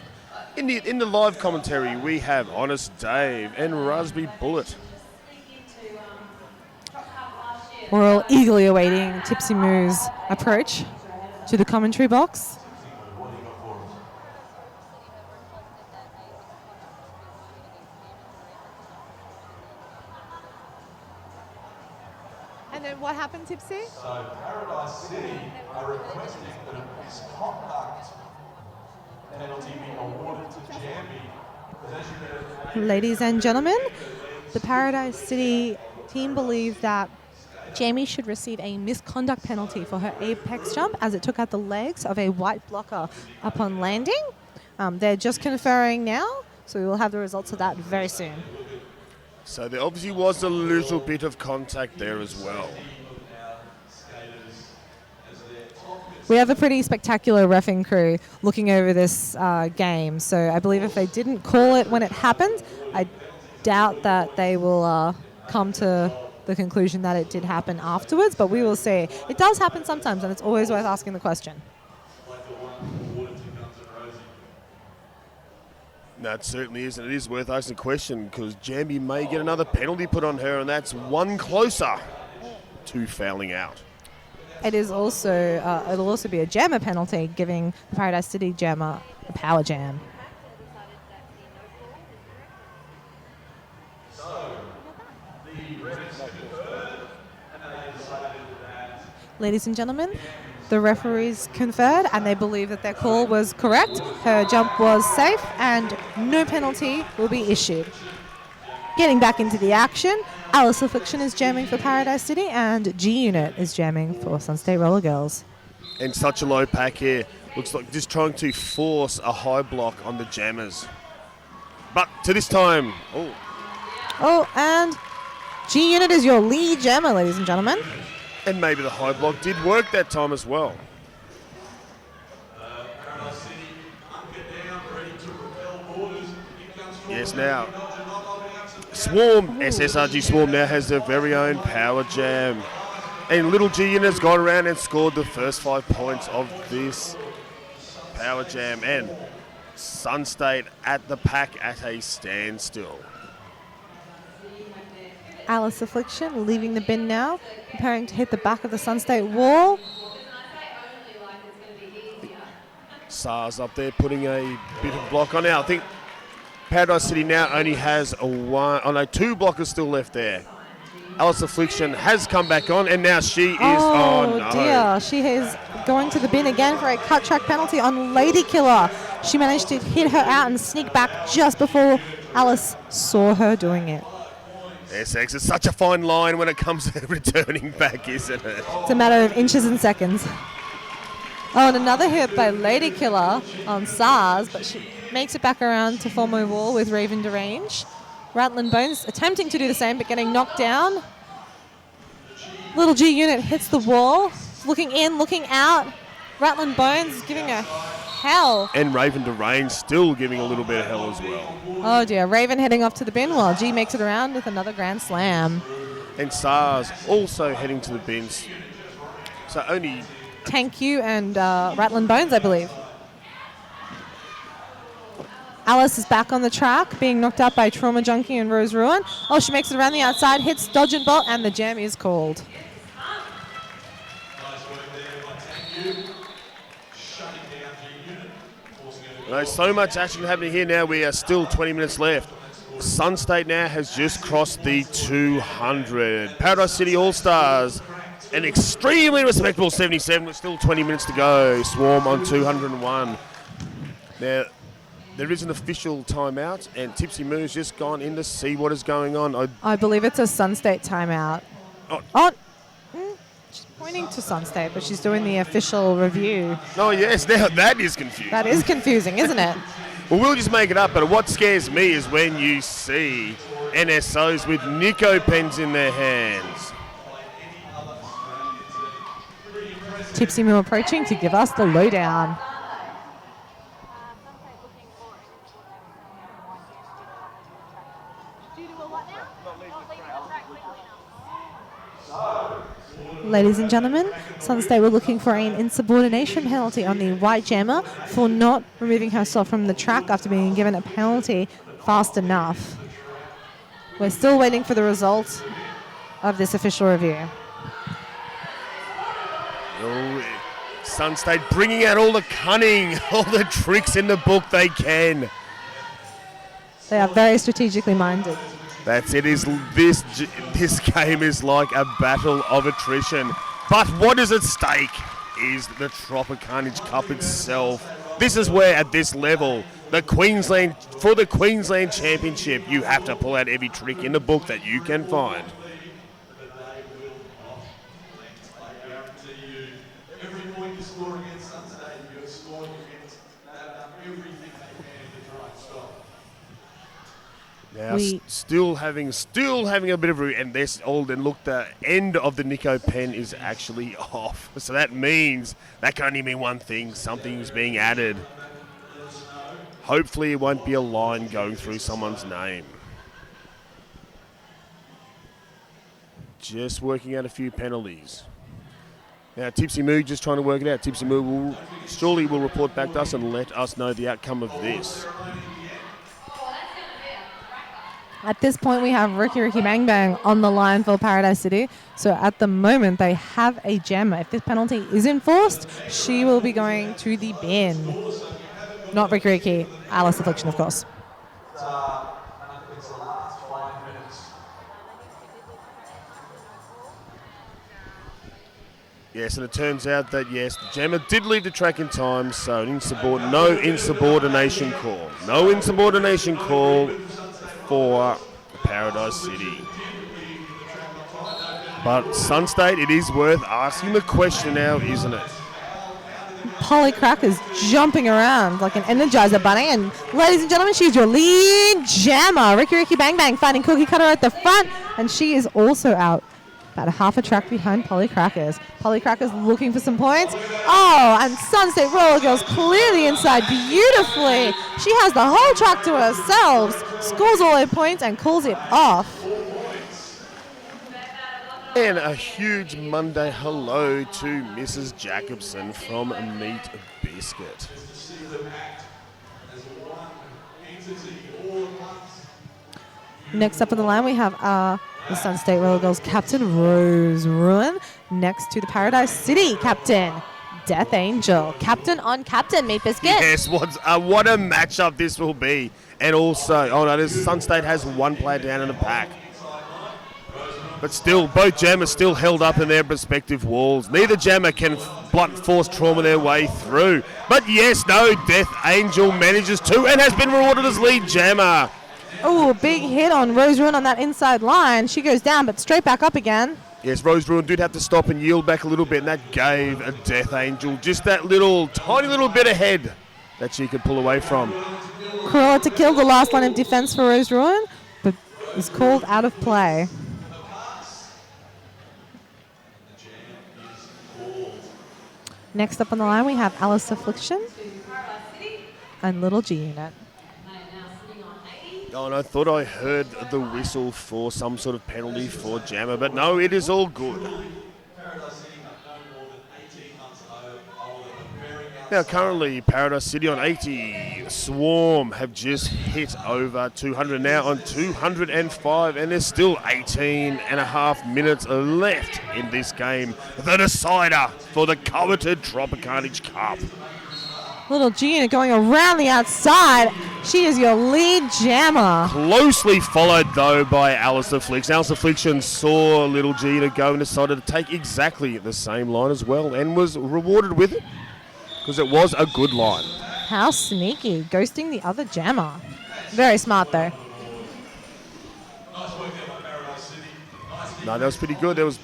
in the live commentary, we have Honest Dave and Raspberry Bullet. We're all eagerly awaiting Tipsy Moo's approach to the commentary box. And then what happened, Tipsy? So Paradise City are requesting that a misconduct penalty be awarded to Jambi. Ladies and gentlemen, the Paradise City team believes that Jamie should receive a misconduct penalty for her apex jump as it took out the legs of a white blocker upon landing. They're just conferring now, so we will have the results of that very soon. So there obviously was a little bit of contact there as well. We have a pretty spectacular reffing crew looking over this game, so I believe if they didn't call it when it happened, I doubt that they will come to the conclusion that it did happen afterwards, but we will see. It does happen sometimes, and it's always worth asking the question. That certainly is, and it is worth asking the question because Jambi may get another penalty put on her, and that's one closer to fouling out. It is also, it'll also be a jammer penalty, giving the Paradise City jammer a power jam. Ladies and gentlemen, the referees conferred and they believe that their call was correct. Her jump was safe and no penalty will be issued. Getting back into the action, Alice Affliction is jamming for Paradise City and G Unit is jamming for Sunstate Roller Girls. And such a low pack here. Looks like just trying to force a high block on the jammers. But to this time, Oh, and G Unit is your lead jammer, ladies and gentlemen. and maybe the high block did work that time as well. Yes, now Swarm, SSRG Swarm now has their very own power jam. And Little G Unit has gone around and scored the first 5 points of this power jam. And Sunstate at the pack at a standstill. Alice Affliction leaving the bin now, preparing to hit the back of the Sunstate wall. SARS up there putting a bit of block on now. I think Paradise City now only has two blockers still left there. Alice Affliction has come back on, and now she is on. Oh dear, she is going to the bin again for a cut track penalty on Lady Killer. She managed to hit her out and sneak back just before Alice saw her doing it. SX is such a fine line when it comes to returning back, isn't it? It's a matter of inches and seconds. Oh, and another hit by Lady Killer on SARS, but she makes it back around to Formo Wall with Raven Derange. Rattling Bones attempting to do the same, but getting knocked down. Little G Unit hits the wall, looking in, looking out. Rattling Bones is giving her hell. And Raven Derange still giving a little bit of hell as well. Oh dear, Raven heading off to the bin while G makes it around with another grand slam. And SARS also heading to the bins. So only Tank You and Rattling Bones, I believe. Alice is back on the track, being knocked out by Trauma Junkie and Rose Ruin. Oh, she makes it around the outside, hits Dodge and Bolt, and the jam is called. There's so much action happening here now. We are still 20 minutes left. Sunstate now has just crossed the 200. Paradise City All-Stars, an extremely respectable 77 with still 20 minutes to go. Swarm on 201. Now, there is an official timeout, and Tipsy Moo's just gone in to see what is going on. I believe it's a Sunstate timeout. She's pointing to Sunstate, but she's doing the official review. Oh, yes, now that is confusing. That is confusing, isn't it? Well, we'll just make it up, but what scares me is when you see NSOs with Nico pens in their hands. Tipsy Moo approaching to give us the lowdown. ladies and gentlemen. Sun State were looking for an insubordination penalty on the white jammer for not removing herself from the track after being given a penalty fast enough. We're still waiting for the results of this official review. Oh, Sun State bringing out all the cunning, all the tricks in the book they can. They are very strategically minded. This game is like a battle of attrition. But what is at stake is the Tropicarnage Cup itself. This is where, at this level, for the Queensland Championship, you have to pull out every trick in the book that you can find. Every point you score against Sun State, you're scoring against everything they can to try and stop. Now, still having a bit of and this old and look, the end of the Nico pen is actually off. So that means that can only mean one thing: something's being added. Hopefully, it won't be a line going through someone's name. Just working out a few penalties. Now, Tipsy Moo just trying to work it out. Tipsy Moo will report back to us and let us know the outcome of this. At this point, we have Ricky Bang Bang on the line for Paradise City. So at the moment, they have a jammer. If this penalty is enforced, she will be going to the bin. Not Ricky, Alice Affliction, of course. And I think it's the last 5 minutes. Yes, and it turns out that, yes, the jammer did leave the track in time, so no insubordination call. No insubordination call for Paradise City. But Sun State, it is worth asking the question now, isn't it? Polly Cracker's jumping around like an Energizer bunny. And ladies and gentlemen, she's your lead jammer. Ricky Bang Bang finding Cookie Cutter at the front. And she is also out about a half a track behind Polly Crackers. Polly Crackers looking for some points. Oh, and Sun State Roller Girls clearly inside beautifully. She has the whole track to herself, scores all her points and calls it off. And a huge Monday hello to Mrs. Jacobson from Meat Biscuit. Next up on the line, we have the Sun State Roller Girls captain, Rose Ruin, next to the Paradise City captain, Death Angel. Captain on captain, Meat Biscuit. Yes, what a matchup this will be. And also, Sun State has one player down in the pack. But still, both jammers still held up in their respective walls. Neither jammer can blunt force trauma their way through. But yes, Death Angel manages to and has been rewarded as lead jammer. Oh, big hit on Rose Ruin on that inside line. She goes down, but straight back up again. Yes, Rose Ruin did have to stop and yield back a little bit, and that gave a Death Angel just that tiny little bit ahead that she could pull away from. Cruella to kill the last line of defense for Rose Ruin, but is called out of play. Next up on the line, we have Alice Affliction and Little G Unit. Oh, and I thought I heard the whistle for some sort of penalty for jammer, but no, it is all good. Now, currently, Paradise City on 80. Swarm have just hit over 200 now on 205, and there's still 18 and a half minutes left in this game. The decider for the coveted Tropicarnage Cup. Little Gina going around the outside. She is your lead jammer. Closely followed, though, by Alice Affliction. Alice Affliction saw Little Gina go and decided to take exactly the same line as well and was rewarded with it because it was a good line. How sneaky, ghosting the other jammer. Very smart, though. No, that was pretty good. There was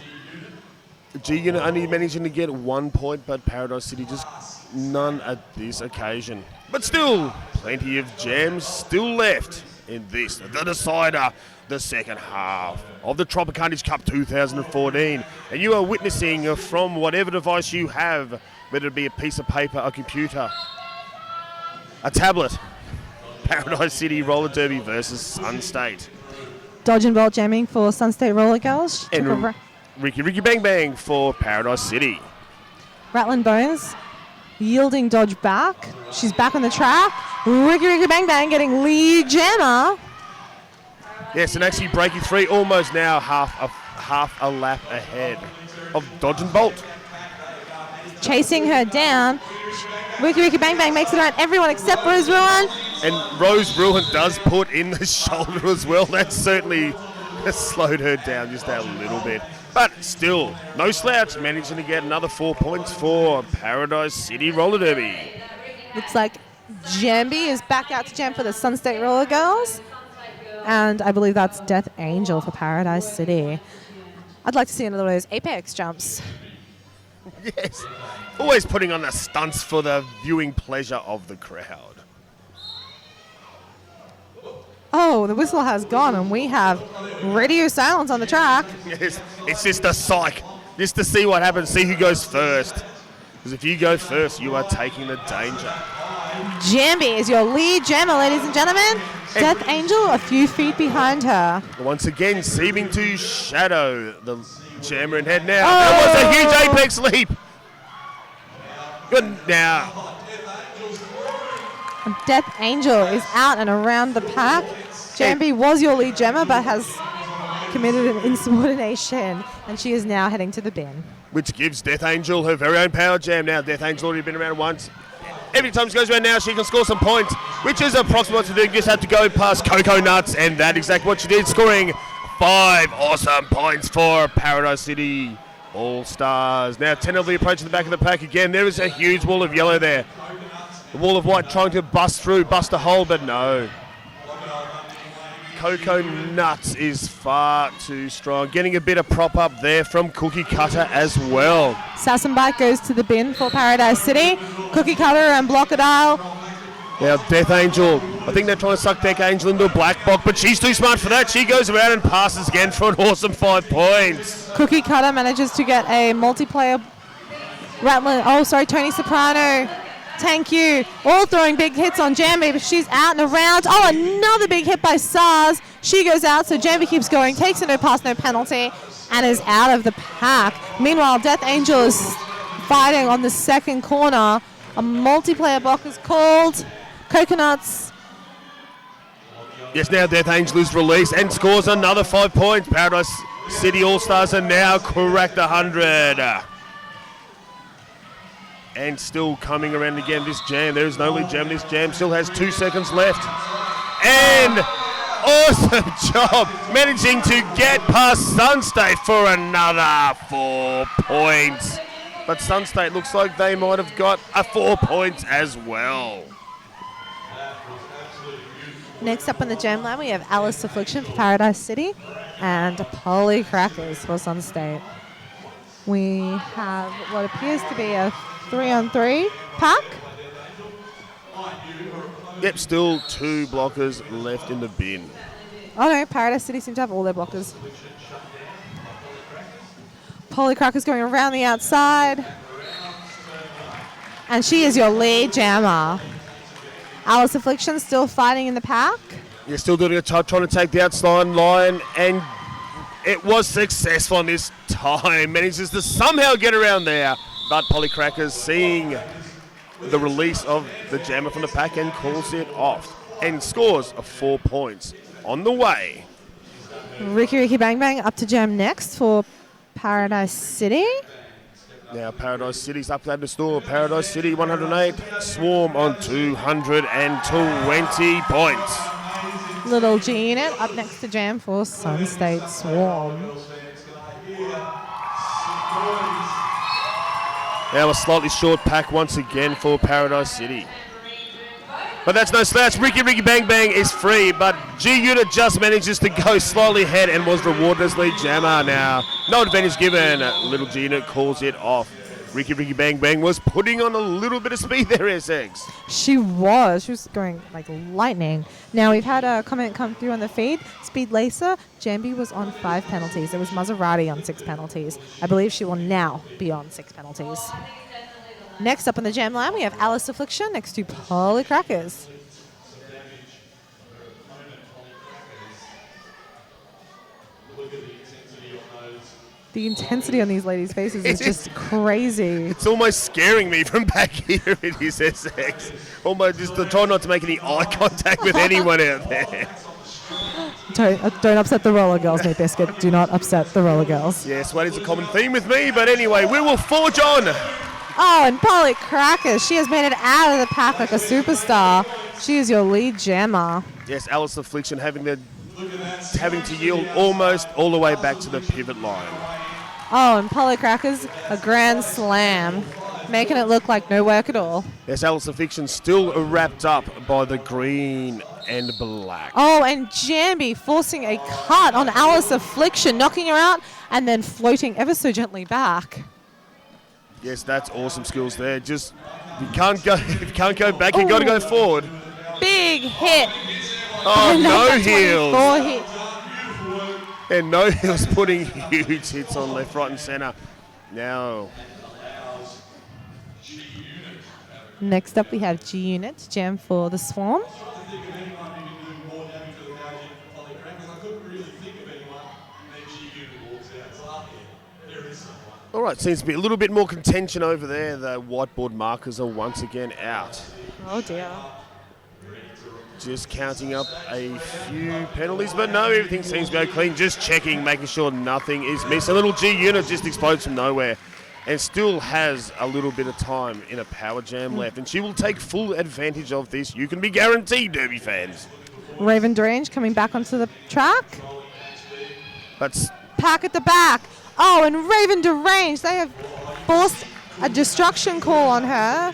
G-Unit only managing to get 1 point, but Paradise City just none at this occasion. But still, plenty of jams still left in this, the decider, the second half of the Tropicarnage Cup 2014. And you are witnessing from whatever device you have, whether it be a piece of paper, a computer, a tablet, Paradise City Roller Derby versus Sun State. Dodge and bolt jamming for Sun State Roller Girls. Ricky Bang Bang for Paradise City. Rattling Bones yielding dodge back. She's back on the track. Ricky Bang Bang getting lead jammer. Yes, and actually breaking three, almost now half a lap ahead of Dodge and Bolt. Chasing her down. Ricky Bang Bang makes it around everyone except Rose Ruin. And Rose Ruin does put in the shoulder as well. That certainly has slowed her down just a little bit. But still, no slouch, managing to get another 4 points for Paradise City Roller Derby. Looks like Jambi is back out to jam for the Sun State Roller Girls. And I believe that's Death Angel for Paradise City. I'd like to see another one of those Apex jumps. Yes, always putting on the stunts for the viewing pleasure of the crowd. Oh, the whistle has gone and we have radio silence on the track. Yes, it's just a psych, just to see what happens, see who goes first. Because if you go first, you are taking the danger. Jambi is your lead jammer, ladies and gentlemen. Death Angel a few feet behind her. Once again, seeming to shadow the jammer in head now. That was a huge apex leap. Good now. Death Angel is out and around the pack. Jambi was your lead jammer but has committed an insubordination and she is now heading to the bin. Which gives Death Angel her very own power jam now. Death Angel already been around once. Every time she goes around now, she can score some points, which is approximately what to do. You just have to go past Cocoa Nuts, and that's exactly what she did, scoring 5 awesome points for Paradise City All-Stars. Now, tentatively approaching the back of the pack again. There is a huge wall of yellow there. The wall of white trying to bust a hole, but no. Cocoa Nuts is far too strong. Getting a bit of prop up there from Cookie Cutter as well. Sassenbite goes to the bin for Paradise City. Cookie Cutter and Blockadile. Now Death Angel, I think they're trying to suck Death Angel into a black box, but she's too smart for that. She goes around and passes again for an awesome 5 points. Cookie Cutter manages to get a multiplayer rattling. Oh, sorry, Tony Soprano. Thank you. All throwing big hits on Jambi, but she's out and around. Oh, another big hit by SARS. She goes out, so Jambi keeps going, takes a no pass, no penalty, and is out of the pack. Meanwhile, Death Angel is fighting on the second corner. A multiplayer block is called. Coconuts. Yes, now Death Angel is released and scores another 5 points. Paradise City All-Stars are now cracked 100. And still coming around again, this jam. There is no lead jam. This jam still has 2 seconds left. And awesome job managing to get past Sunstate for another 4 points. But Sunstate looks like they might have got a 4 points as well. Next up on the jam line, we have Alice Affliction for Paradise City and Polly Crackers for Sunstate. We have what appears to be a 3-on-3 pack. Yep, still 2 blockers left in the bin. Oh no, Paradise City seem to have all their blockers. Polly Cracker's going around the outside. And she is your lead jammer. Alice Affliction still fighting in the pack. You're still doing a trying to take the outside line, and it was successful on this time. Manages to somehow get around there. But Polly Crackers seeing the release of the jammer from the pack and calls it off and scores a 4 points on the way. Ricky Bang Bang up to jam next for Paradise City. Now Paradise City's up there in the store. Paradise City 108, Swarm on 220 points. Little G Unit up next to jam for Sunstate Swarm. Now a slightly short pack once again for Paradise City. But that's no slouch. Ricky Bang Bang is free, but G-Unit just manages to go slightly ahead and was rewarded as lead jammer. Now, no advantage given. Little G-Unit calls it off. Ricky Bang Bang was putting on a little bit of speed there, SX. She was going like lightning. Now we've had a comment come through on the feed. Speed Lacer, Jambi was on 5 penalties. There was Maserati on 6 penalties. I believe she will now be on 6 penalties. Next up on the jam line, we have Alice Affliction next to Polly Crackers. The intensity on these ladies' faces is just crazy. It's almost scaring me from back here in his SX. Almost just to try not to make any eye contact with anyone out there. Don't upset the roller girls, Meat Biscuit. Do not upset the roller girls. Yes, what is a common theme with me, but anyway, we will forge on. Oh, and Polly Crackers, she has made it out of the pack like a superstar. She is your lead jammer. Yes, Alice Affliction having to yield almost all the way back to the pivot line. Oh, and Polly Crackers, a grand slam, making it look like no work at all. Yes, Alice Affliction still wrapped up by the green and black. Oh, and Jambi forcing a cut on Alice Affliction, knocking her out and then floating ever so gently back. Yes, that's awesome skills there. Just if you can't go back, you got to go forward. Big hit. Oh, no heels. 24 hit. And no heels putting huge hits on left, right, and centre. Now, next up we have G Unit, jam for the Swarm. all right, seems to be a little bit more contention over there. The whiteboard markers are once again out. Oh dear. Just counting up a few penalties, but no, everything seems to go clean. Just checking, making sure nothing is missed. A little G Unit just explodes from nowhere and still has a little bit of time in a power jam left, and she will take full advantage of this. You can be guaranteed, Derby fans. Raven Derange coming back onto the track. But Pack at the back. Oh, and Raven Derange, they have forced a destruction call on her.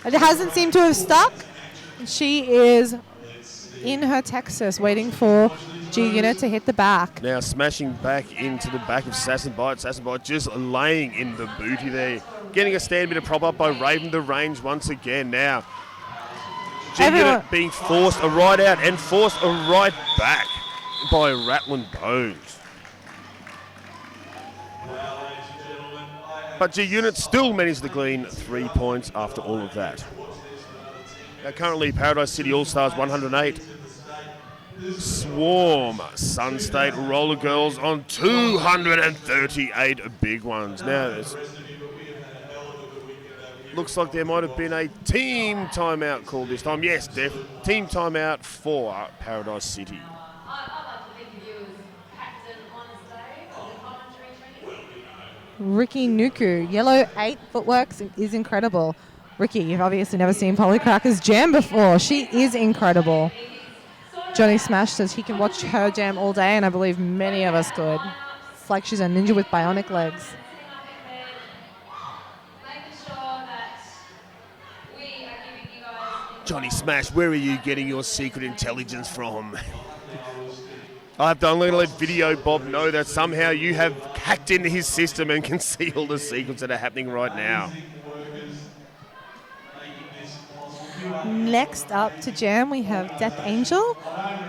It hasn't seemed to have stuck. She is in her Texas waiting for G Unit to hit the back. now smashing back into the back of Sassenbite. Sassenbite just laying in the booty there. Getting a stand bit of prop up by Raven Derange once again now. G Unit being forced a right out and forced a right back by Rattling Bones. But G Unit still managed to glean 3 points after all of that. Now currently Paradise City All-Stars 108. Swarm Sun State Roller Girls on 238 big ones. Now looks like there might have been a team timeout call this time. Yes, team timeout for Paradise City. Ricky Nuku, yellow 8 footwork is incredible. Ricky, you've obviously never seen Polly Crackers jam before. She is incredible. Johnny Smash says he can watch her jam all day, and I believe many of us could. It's like she's a ninja with bionic legs. Johnny Smash, where are you getting your secret intelligence from? I'm going to let Video Bob know that somehow you have hacked into his system and can see all the secrets that are happening right now. Next up to jam, we have Death Angel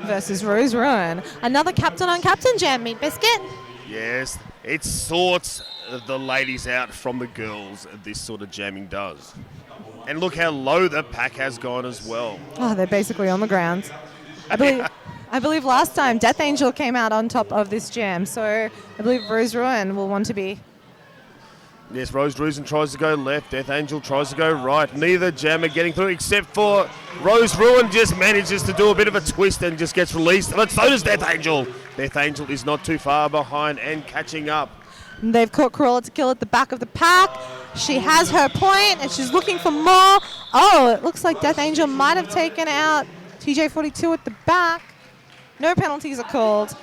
versus Rose Ruin. Another captain on captain jam, Meat Biscuit. Yes, it sorts the ladies out from the girls, this sort of jamming does. And look how low the pack has gone as well. Oh, they're basically on the ground. I believe last time Death Angel came out on top of this jam, so I believe Rose Ruin will want to be. Yes, Rose Ruin tries to go left, Death Angel tries to go right. Neither jammer getting through except for Rose Ruin just manages to do a bit of a twist and just gets released. But so does Death Angel. Death Angel is not too far behind and catching up. They've caught Cruella to Kill at the back of the pack. She has her point and she's looking for more. Oh, it looks like Death Angel might have taken out TJ42 at the back. No penalties are called.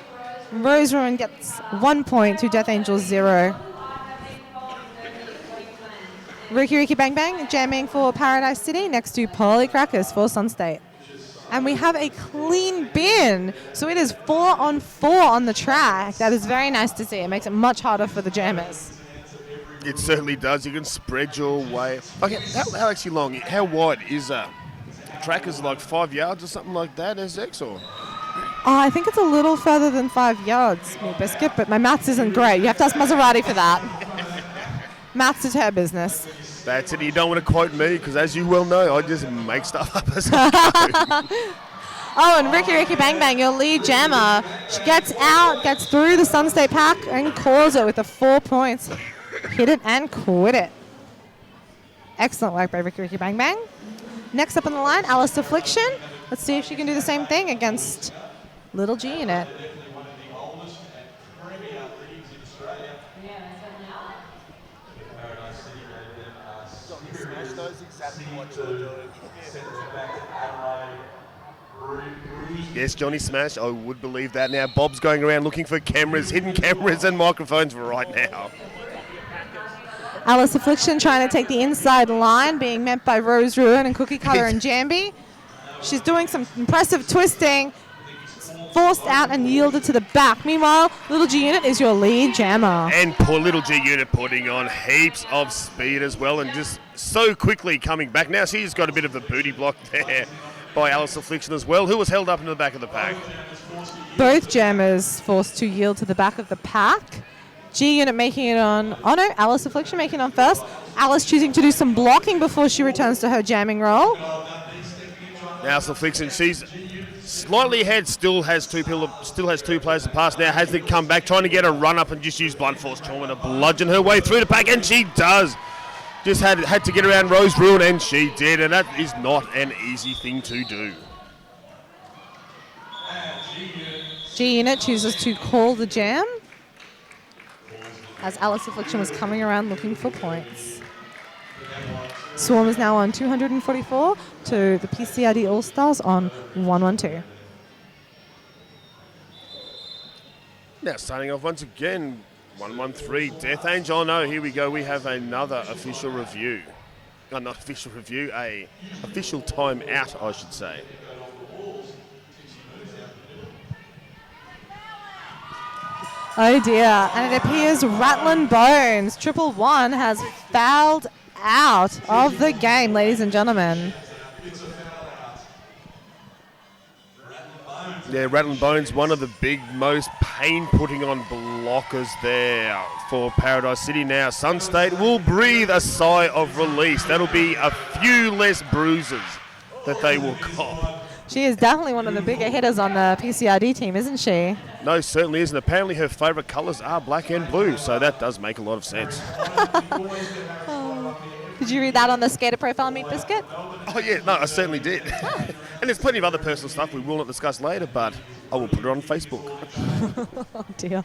Rose Ruin gets 1 point to Death Angel 0. Ricky Bang Bang jamming for Paradise City next to Polly Crackers for Sun State. And we have a clean bin. So it is 4 on 4 on the track. That is very nice to see. It makes it much harder for the jammers. It certainly does. You can spread your way. Okay, how actually long, how wide is a track? Is it like 5 yards or something like that, SX? Or? I think it's a little further than 5 yards, Meat Biscuit, but my maths isn't great. You have to ask Maserati for that. Maths is her business. That's it. You don't want to quote me because, as you well know, I just make stuff up as I go. Oh, and Ricky Bang Bang, your lead jammer. She gets out, gets through the Sun State pack, and calls it with the 4 points. Hit it and quit it. Excellent work by Ricky Bang Bang. Next up on the line, Alice Affliction. Let's see if she can do the same thing against Little G Unit. Yes, Johnny Smash, I would believe that. Now Bob's going around looking for cameras, hidden cameras and microphones right now. Alice Affliction trying to take the inside line, being met by Rose Ruin and Cookie Cutter and Jambi. She's doing some impressive twisting, forced out and yielded to the back. Meanwhile, Little G Unit is your lead jammer. And poor Little G Unit putting on heaps of speed as well and just so quickly coming back. Now she's got a bit of a booty block there by Alice Affliction as well, who was held up into the back of the pack. Both jammers forced to yield to the back of the pack. G Unit making it on, oh no, Alice Affliction making it on first. Alice choosing to do some blocking before she returns to her jamming role. Alice Affliction, she's slightly ahead, still has two players to pass now, has to come back, trying to get a run up and just use blunt force trauma to bludgeon her way through the pack, and she does. Just had to get around Rose Ruin, and she did, and that is not an easy thing to do. G Unit chooses to call the jam as Alice Affliction was coming around looking for points. Swarm is now on 244 to the PCRD All-Stars on 112. Now starting off once again, 113 Death Angel. No, here we go. We have another official review. Not official review, a official time out, I should say. Oh dear, and it appears Rattlin' Bones, 111, has fouled out of the game, ladies and gentlemen. Yeah, Rattlin' Bones, one of the big, most pain-putting on blockers there for Paradise City. Now, Sun State will breathe a sigh of release. That'll be a few less bruises that they will cop. She is definitely one of the bigger hitters on the PCRD team, isn't she? No, certainly isn't. Apparently her favourite colours are black and blue, so that does make a lot of sense. Did you read that on the skater profile, Meat Biscuit? Oh, yeah, no, I certainly did. And there's plenty of other personal stuff we will not discuss later, but I will put it on Facebook. Oh, dear.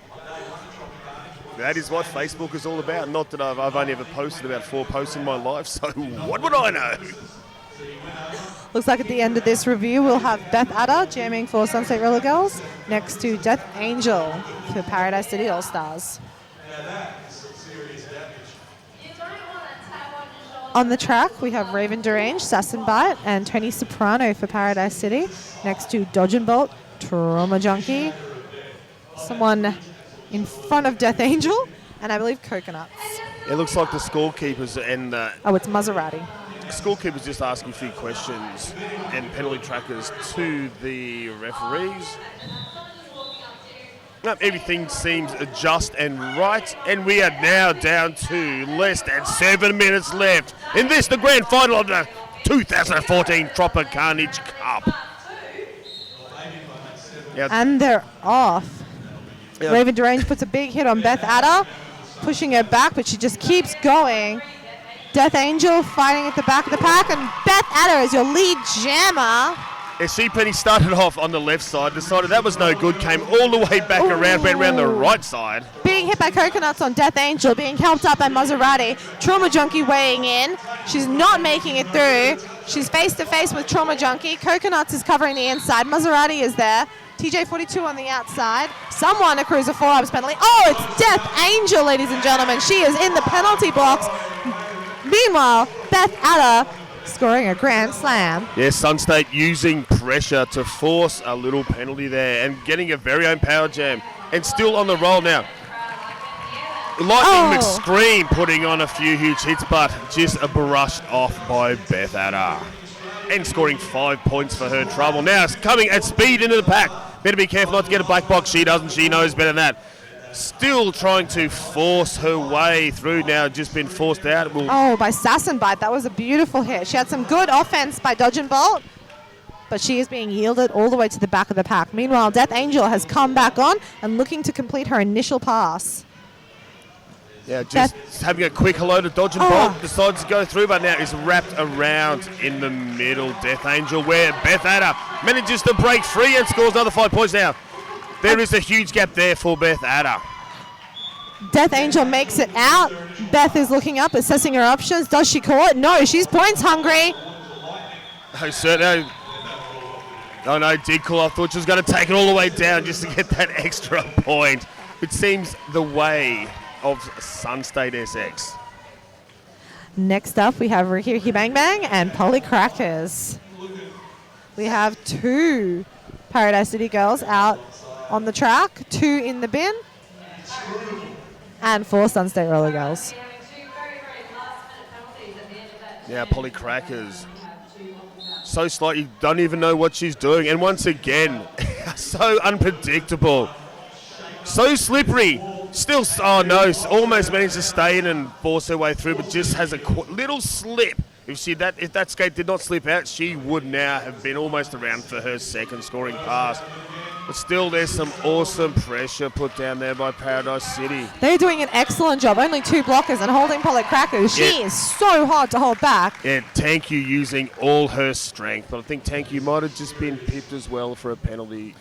That is what Facebook is all about. Not that I've only ever posted about 4 posts in my life, so what would I know? Looks like at the end of this review, we'll have Beth Adder jamming for Sun State Roller Girls next to Death Angel for Paradise City All-Stars. On the track, we have Raven Derange, Sass and Bite, and Tony Soprano for Paradise City next to Dodge and Bolt, Trauma Junkie, someone in front of Death Angel, and I believe Coconuts. It looks like the scorekeepers and Oh, it's Maserati. scorekeepers just asking a few questions and penalty trackers to the referees. Everything seems just and right, and we are now down to less than 7 minutes left in this, the grand final of the 2014 Tropicarnage Cup. And they're off. Yeah. Raven Derange puts a big hit on Beth Adder, pushing her back, but she just keeps going. Death Angel fighting at the back of the pack, and Beth Adder is your lead jammer. She Penny started off on the left side, decided that was no good, came all the way back around, went around the right side. Being hit by Coconuts on Death Angel, being helped up by Maserati. Trauma Junkie weighing in. She's not making it through. She's face to face with Trauma Junkie. Coconuts is covering the inside. Maserati is there. TJ42 on the outside. Someone accrues a 4-ups penalty. Oh, it's Death Angel, ladies and gentlemen. She is in the penalty box. Meanwhile, Beth Adder scoring a grand slam. Yes, Sun State using pressure to force a little penalty there and getting a very own power jam. And still on the roll now. Lightning McScream putting on a few huge hits, but just brushed off by Beth Adder. And scoring 5 points for her trouble. Now it's coming at speed into the pack. Better be careful not to get a black box. She doesn't. She knows better than that. Still trying to force her way through now, just been forced out. By Sass and Bite. That was a beautiful hit. She had some good offense by Dodge and Bolt, but she is being yielded all the way to the back of the pack. Meanwhile, Death Angel has come back on and looking to complete her initial pass. Yeah, just having a quick hello to Dodge and Bolt. Decides to go through, but now is wrapped around in the middle. Death Angel, where Beth Adder manages to break free and scores another 5 points now. There is a huge gap there for Beth Adder. Death Angel makes it out. Beth is looking up, assessing her options. Does she call it? No, she's points hungry. Oh, certainly. Oh no, did call. I thought she was going to take it all the way down just to get that extra point. It seems the way of Sunstate SX. Next up, we have Ricky Ricky Bang Bang and Polly Crackers. We have 2 Paradise City girls out on the track, 2 in the bin, and 4 Sunstate Roller girls. Yeah, Polly Crackers. So slight, you don't even know what she's doing. And once again, so unpredictable. So slippery. Still, oh no, almost managed to stay in and force her way through, but just has a little slip. If that skate did not slip out, she would now have been almost around for her second scoring pass. But still, there's some awesome pressure put down there by Paradise City. They're doing an excellent job. Only 2 blockers and holding Polly Crackers. She is so hard to hold back. Yeah, Tanku using all her strength, but I think Tanku might have just been pipped as well for a penalty.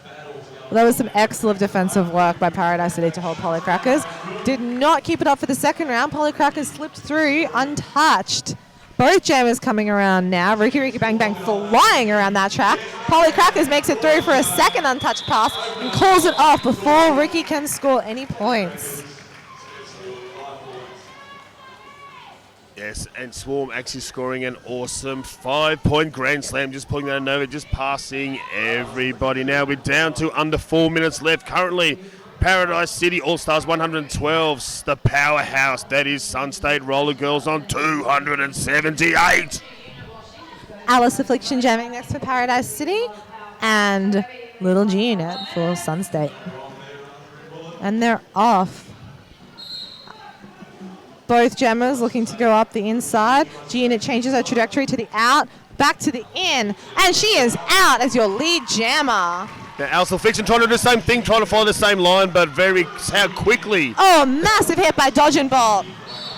Well, that was some excellent defensive work by Paradise City to hold Polly Crackers. Did not keep it up for the second round. Polly Crackers slipped through untouched. Both jammers coming around now. Ricky Ricky Bang Bang flying around that track. Polly Crackers makes it through for a second untouched pass and calls it off before Ricky can score any points. Yes, and Swarm actually scoring an awesome 5-point grand slam, just pulling that over, just passing everybody. Now we're down to under 4 minutes left. Currently, Paradise City All-Stars 112, the powerhouse that is Sunstate Roller Girls on 278. Alice Affliction jamming next for Paradise City and Little G Unit for Sunstate. And they're off. Both jammers looking to go up the inside. G-Unit changes her trajectory to the out, back to the in, and she is out as your lead jammer. Now, Alice Fiction trying to do the same thing, trying to follow the same line, but how quickly. Oh, massive hit by Dodge and Bolt,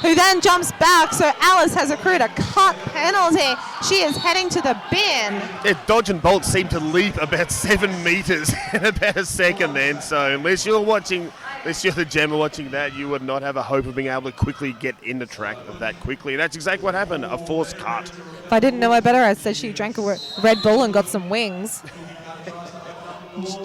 who then jumps back, so Alice has accrued a cut penalty. She is heading to the bin. Yeah, Dodge and Bolt seem to leap about 7 meters in about a second then, so unless you're the jammer watching that, you would not have a hope of being able to quickly get in the track that quickly. That's exactly what happened, a forced cut. If I didn't know her better, I'd say she drank a Red Bull and got some wings.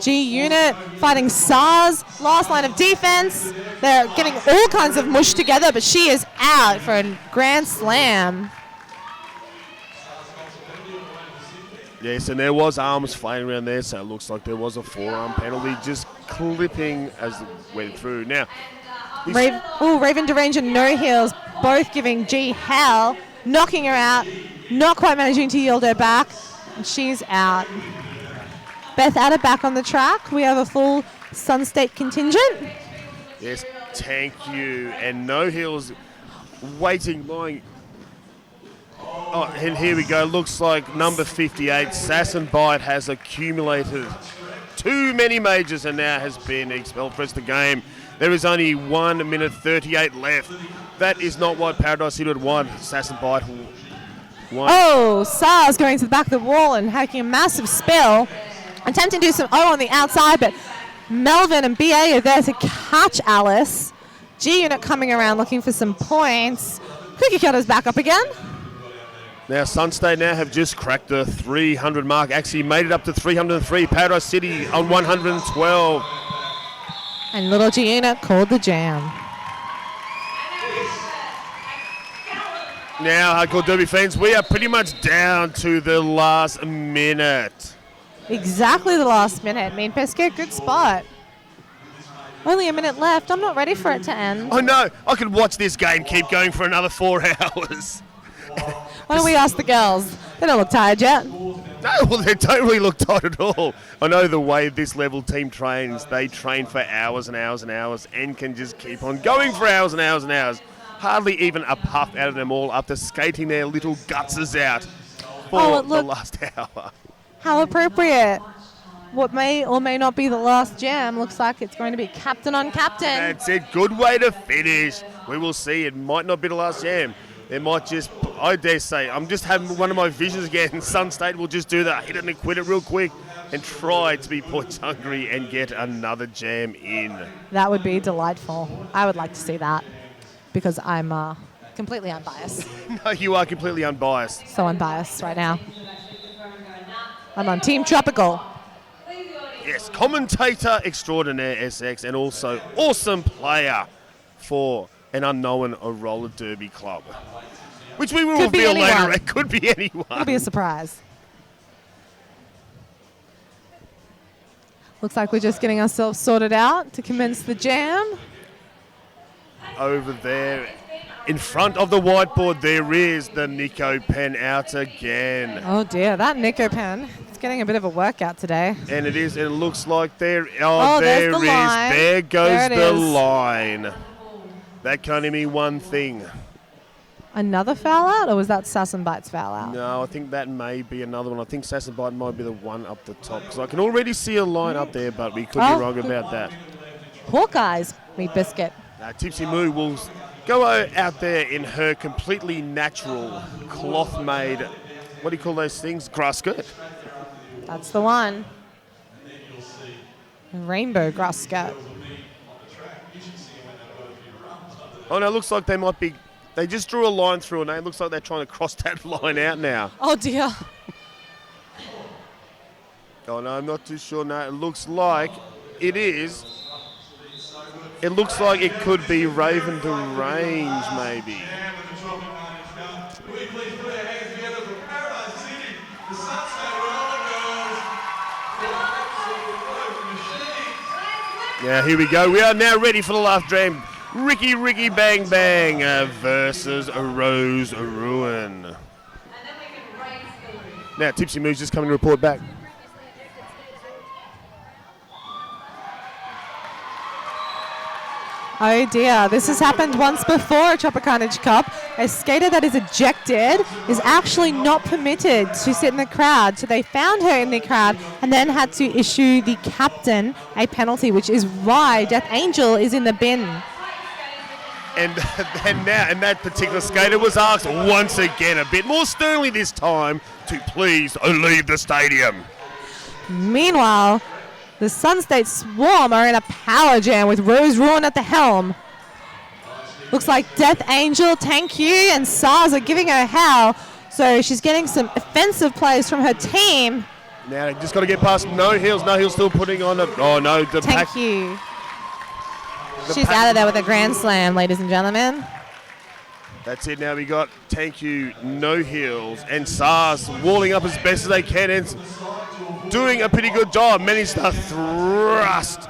G-Unit fighting SARS, last line of defense. They're getting all kinds of mush together, but she is out for a grand slam. Yes, and there was arms flying around there, so it looks like there was a forearm penalty just clipping as it went through. Now, Raven Derange and No Heels both giving G hell, knocking her out, not quite managing to yield her back, and she's out. Beth Adder back on the track. We have a full Sunstate contingent. Yes, thank you. And No Heels waiting, lying. Oh, and here we go. Looks like number 58, Sass and Bite, has accumulated too many majors and now has been expelled for the rest of the game. There is only 1 minute 38 left. That is not what Paradise City would want. Sass and Bite won. Oh, SARS going to the back of the wall and taking a massive spill. Attempting to do some O on the outside, but Melvin and BA are there to catch Alice. G-Unit coming around looking for some points. Cookie Cutter's back up again. Now, Sunstate now have just cracked the 300 mark. Actually made it up to 303. Paradise City on 112. And Little G-Unit called the jam. Now, Hardcore Derby fans, we are pretty much down to the last minute. Exactly the last minute. Mean Pesquet, good spot. Only a minute left. I'm not ready for it to end. I know. I could watch this game keep going for another 4 hours. Why don't we ask the girls? They don't look tired yet. No, well, they don't really look tired at all. I know the way this level team trains, they train for hours and hours and hours and can just keep on going for hours and hours and hours. Hardly even a puff out of them all after skating their little gutses out for the last hour. How appropriate. What may or may not be the last jam. Looks like it's going to be captain on captain. That's it. Good way to finish. We will see. It might not be the last jam. It might just, I dare say, I'm just having one of my visions again. Sun State will just do that, hit it and quit it real quick and try to be points hungry and get another jam in. That would be delightful. I would like to see that because I'm completely unbiased. No, you are completely unbiased. So unbiased right now. I'm on Team Tropical. Yes, commentator extraordinaire SX and also awesome player for an unknown roller derby club. Which we will reveal later. It could be anyone. It'll be a surprise. Looks like we're just getting ourselves sorted out to commence the jam. Over there, in front of the whiteboard, there is the Nico pen out again. Oh dear, that Nico pen. It's getting a bit of a workout today. And it is, it looks like there, There's the line. There goes there the line. That can only mean one thing. Another foul out, or was that Sass and Bite's foul out? No, I think that may be another one. I think Sass and Bite might be the one up the top. Because I can already see a line up there, but we could be wrong about that. Hawkeyes, meat biscuit. Tipsy Moo will go out there in her completely natural cloth-made, what do you call those things? Grass skirt. That's the one. Rainbow grass skirt. Oh no, it looks like they might be, they just drew a line through it, and it looks like they're trying to cross that line out now. Oh dear. Oh no, I'm not too sure. No, it looks like it is. It looks like it could be Raven to range, maybe. Yeah, here we go. We are now ready for the last jam. Ricky Bang Bang versus Rose Ruin. Now, Tipsy Moo's just coming to report back. Oh dear, this has happened once before at Tropicarnage Cup. A skater that is ejected is actually not permitted to sit in the crowd. So they found her in the crowd and then had to issue the captain a penalty, which is why Death Angel is in the bin. And that particular skater was asked once again, a bit more sternly this time, to please leave the stadium. Meanwhile, the Sun State Swarm are in a power jam with Rose Ruin at the helm. Looks like Death Angel, Thank You, and SARS are giving her hell. So she's getting some offensive plays from her team. Now just got to get past No Heels. No Heels still putting on a, oh no, the Thank pack. You. She's out of there with a grand slam, ladies and gentlemen. That's it. Now we got Thank You, No Heels, and SARS walling up as best as they can and doing a pretty good job. Managed to thrust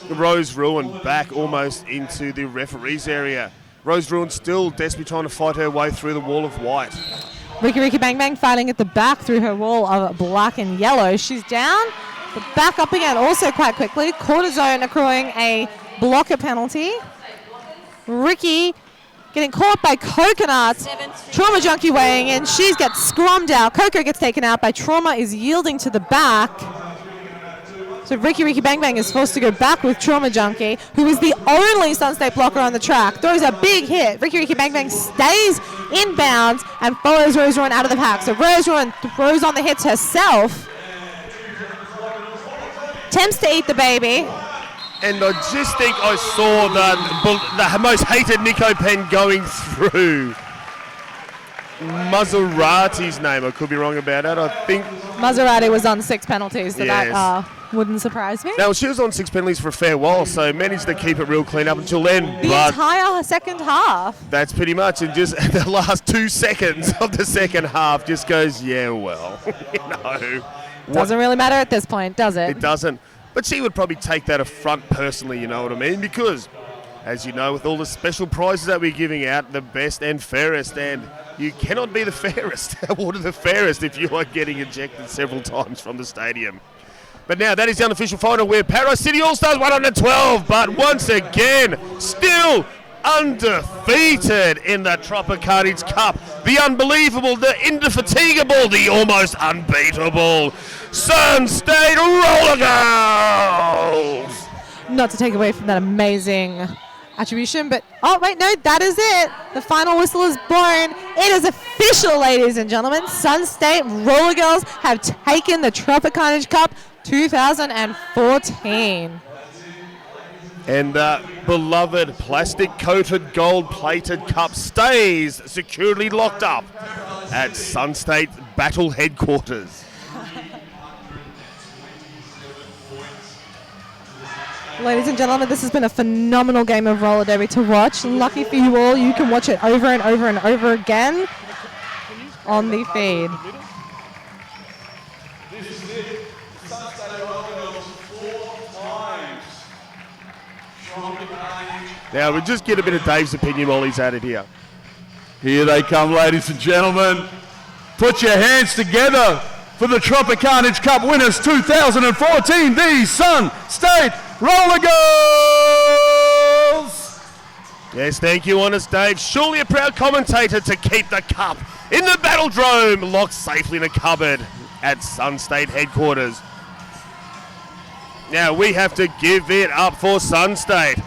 Rose Ruin back almost into the referee's area. Rose Ruin still desperately trying to fight her way through the wall of white. Ricky Bang Bang fighting at the back through her wall of black and yellow. She's down, but back up again also quite quickly. Quarter zone accruing a blocker penalty. Ricky getting caught by Coconuts. Trauma Junkie weighing in. She gets scrummed out. Coco gets taken out by Trauma, is yielding to the back. So Ricky Bang Bang is forced to go back with Trauma Junkie, who is the only Sun State blocker on the track. Throws a big hit. Ricky Bang Bang stays inbounds and follows Rose Ruin out of the pack. So Rose Ruin throws on the hits herself. Attempts to eat the baby. And I just think I saw the most hated Nico pen going through Maserati's name. I could be wrong about that. I think Maserati was on 6 penalties, so yes. That wouldn't surprise me. Now, she was on 6 penalties for a fair while, so managed to keep it real clean up until then. The entire second half. That's pretty much, and just the last 2 seconds of the second half just goes, yeah, well, you know. Doesn't really matter at this point, does it? It doesn't. But she would probably take that affront personally, you know what I mean? Because, as you know, with all the special prizes that we're giving out, the best and fairest, and you cannot be the fairest, awarded the fairest if you are getting ejected several times from the stadium. But now that is the unofficial final where Paradise City All-Stars 112, but once again, still undefeated in the Tropicarnage Cup. The unbelievable, the indefatigable, the almost unbeatable Sun State Roller Girls. Not to take away from that amazing attribution, but oh wait, no, that is it. The final whistle is blown. It is official, ladies and gentlemen. Sun State Roller Girls have taken the Tropicarnage Cup 2014. And the beloved plastic-coated, gold-plated cup stays securely locked up at Sun State Battle Headquarters. Ladies and gentlemen, this has been a phenomenal game of roller derby to watch. Lucky for you all, you can watch it over and over and over again on the feed. This is it. Sun State Roller Girls 4 times. Tropicarnage. Now, we'll just get a bit of Dave's opinion while he's at it here. Here they come, ladies and gentlemen. Put your hands together for the Tropicarnage Cup winners 2014, the Sun State Roller Girls! Yes, thank you, Honest Dave. Surely a proud commentator to keep the cup in the Battledrome, locked safely in a cupboard at Sun State headquarters. Now we have to give it up for Sun State.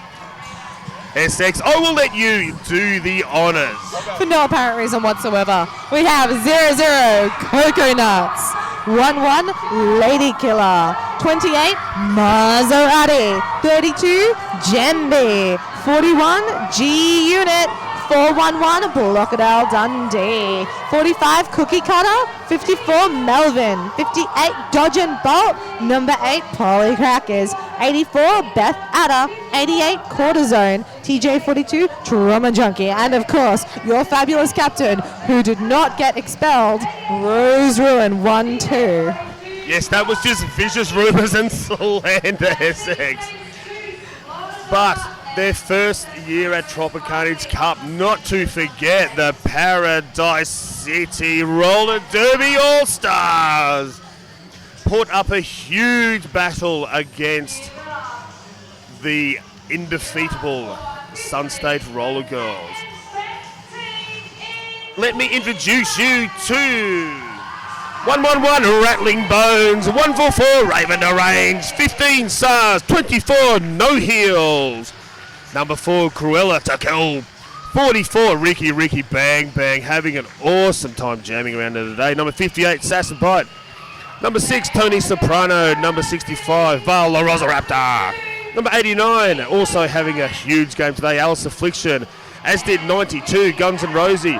SX, I will let you do the honours. For no apparent reason whatsoever, we have 0-0 Coconuts, 1-1 Lady Killer, 28 Maserati, 32 Gemby, 41 G Unit, 411 Crocodile Dundee, 45 Cookie Cutter, 54 Melvin, 58 Dodge and Bolt, number 8 Polly Crackers, 84 Beth Adder, 88 Cortisone, TJ 42 Trauma Junkie, and of course your fabulous captain who did not get expelled, Rose Ruin 1-2. Yes, that was just vicious rumours and slander, SX. But their first year at Tropicarnage Cup, not to forget the Paradise City Roller Derby All-Stars, put up a huge battle against the indefeatable Sun State Roller Girls. Let me introduce you to 111 Rattling Bones, 144 Raven Arrange, 15 Stars, 24 No Heels, number 4 Cruella to Kill, 44 Ricky Bang Bang, having an awesome time jamming around there today, number 58 Sass and Bite, number 6 Tony Soprano, number 65 Val La Rosa Raptor, number 89 also having a huge game today, Alice Affliction, as did 92 Guns N' Rosie,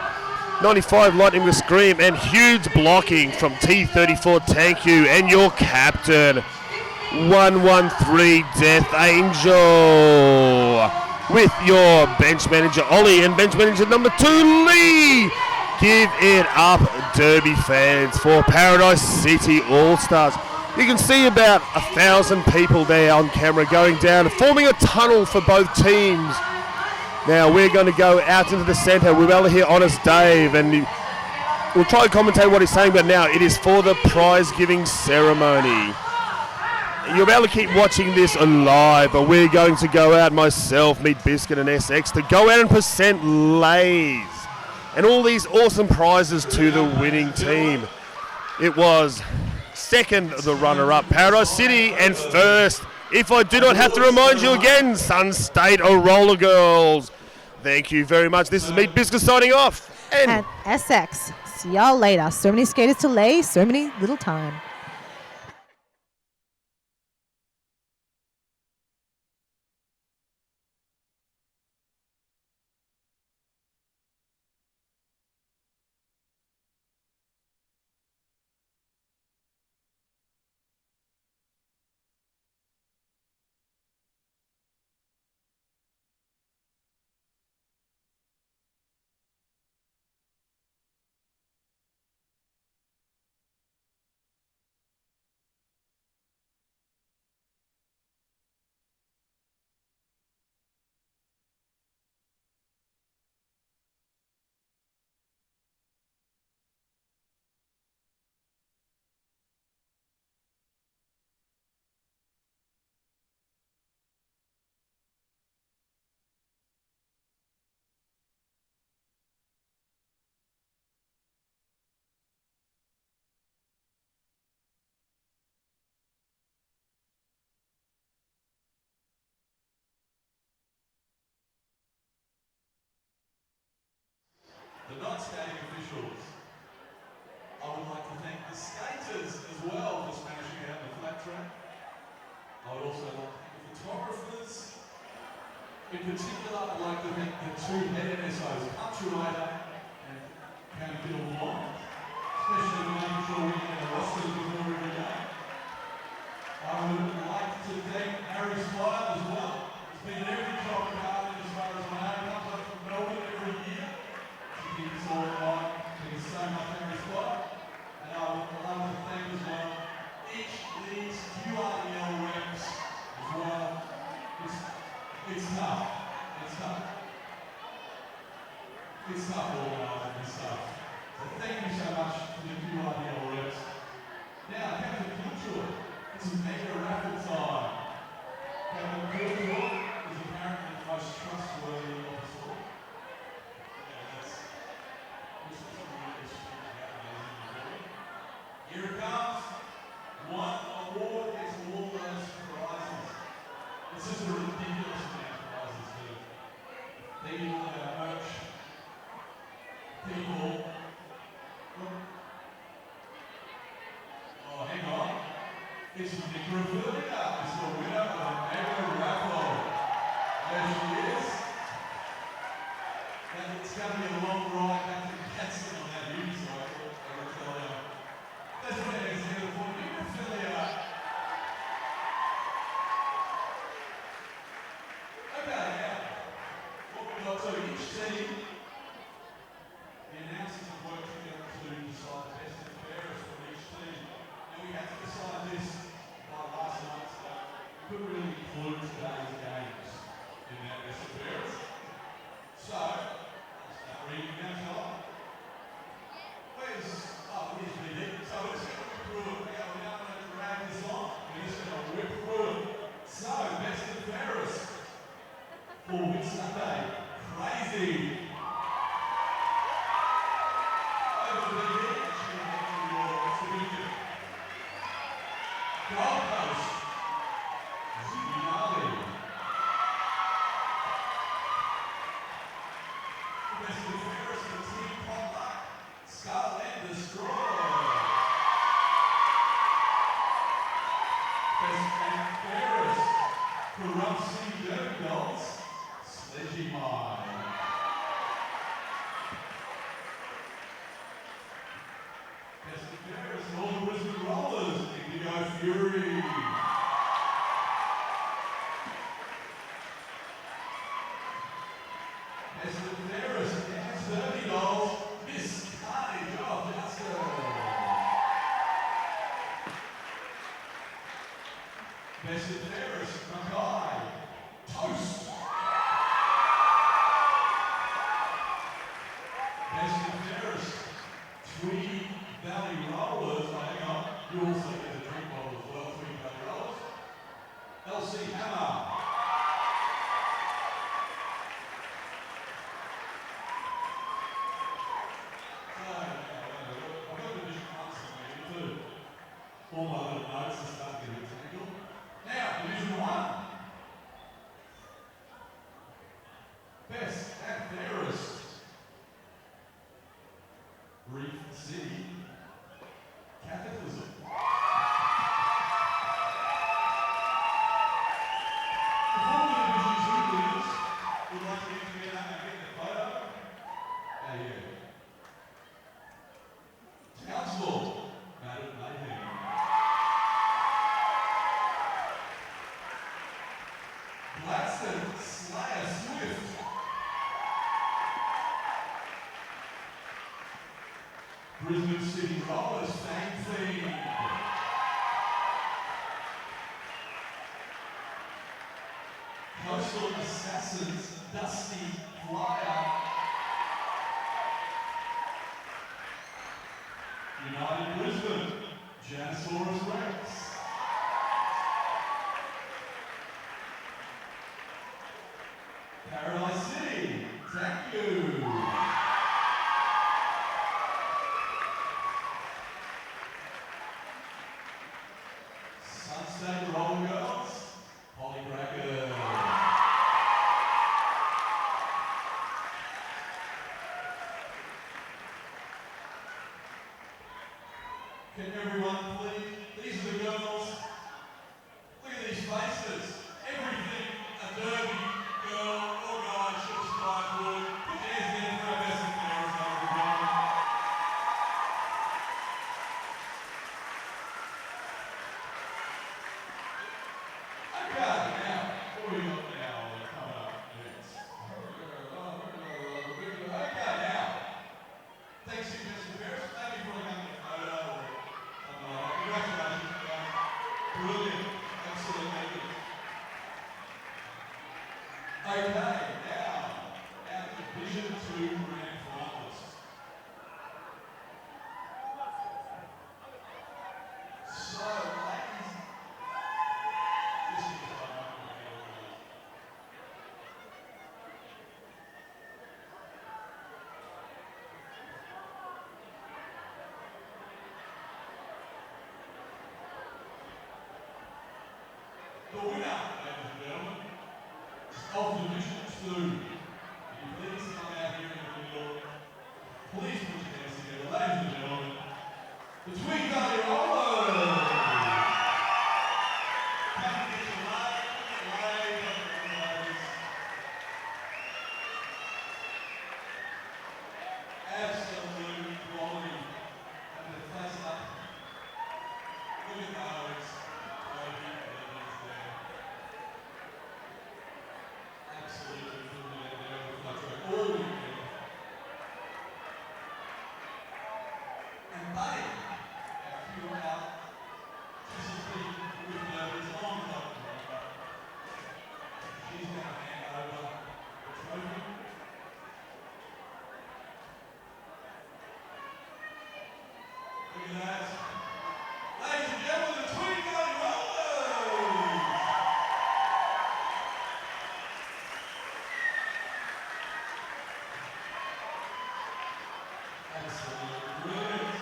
95 Lightning with Scream, and huge blocking from T34 Thank You and your captain 113 Death Angel with your bench manager Ollie and bench manager number 2 Lee. Give it up, Derby fans, for Paradise City All-Stars. You can see about 1,000 people there on camera going down, forming a tunnel for both teams. Now we're going to go out into the centre. We'll be able to hear Honest Dave, and we'll try to commentate what he's saying, but now it is for the prize-giving ceremony. You'll be able to keep watching this live, but we're going to go out, myself, Meat Biscuit and SX, to go out and present lays and all these awesome prizes to the winning team. It was second, the runner-up, Paradise City, and first, if I do not have to remind you again, Sun State Roller Girls. Thank you very much. This is Meat Biscuit signing off. And SX, see y'all later. So many skaters to lay, so many little time. In particular, I'd like to thank the two head NSOs, Country Rider and County Blind, especially making sure we get the rosters before every game. I would like to thank Harry Slide as well. He's been in every Tropicarnage as far as I know. Comes up from Melbourne every year. He keeps us all in line. Thank you so much, Harry Slide. And I would love to thank as well each of these QRDL reps as well. It's tough. It's tough. It's tough organising this stuff. So thank you so much to the QRDL reps. Now, Captain Kilchur, it's a mega raffle time. Captain Kilchur is apparently the most trustworthy of us all. Here it comes. One award gets all those prizes. It's just a ridiculous amount of prizes too. People that are merch. People. Oh, hang on. It's Nick Ravulia. It's the winner of the mega raffle. There she is. And it's going to be a long ride back to Gadsden on that unicycle. I will tell you. That's what it is here for Nick Ravulia. Okay, now. What we've got, so each team, the announcers have worked together to decide the best and fairest for each team. And we had to decide this by last night, so we couldn't really include today's games in that best and fairest. So, I'll start reading now, shall I? Here's BD. So we're just going to whip through it. We're not going to drag this on. We're just going to whip through it. So, best and fairest. For Whit Sunday, crazy. Over the BD, actually getting your certificate. Gold Coast, Zinali. Best and fairest for Team Potluck, Skull and Destroy. Best and fairest for Rough City Derby Dolls, Sledgy Mine. Best and fairest for all the Brisbane Rollers, Indigo Fury. Best and fairest, Dance Derby Dolls, Miss Carnage of Justice. Best and fairest, Mackay, Toast. Best and fairest, Tweed Valley Rollers. Oh, hang on, you also get a drink bottle as well, Tweed Valley Rollers. LC Hammer. I've got the Division 1 somewhere too. All my little notes are starting to get tangled. Now, Division 1. Best and fairest. Reef City. Capitalism. Before we do Division 2 winners, we'd like to get together and get the photo. Yeah. Townsville, Madam Mayhem. Gladstone, Slayer Swift. Brisbane City Rollers, same thing. Coastal Assassins, Dusty Flyer. United Brisbane, Janosaurus Rex. Paradise City, thank you. Sunstate Roller Girls, Holly Bracken. Can everyone please, these are the girls. Look at these faces. Everything a derby girl the winner, ladies and gentlemen, of Division 2. Can you please come out here in the middle? Please put your hands together, ladies and gentlemen. The Twin Valley Rollers. Come and get your ladies. Absolute quality. And the place up. Look at those. Ladies there. Absolutely filming it there with my track all weekend. And buddy, our fuel out, just as big with her as long as I can remember. She's going to hand over the trophy. Look at that. Ladies and gentlemen, the Twin Valley Rollers! Absolutely brilliant.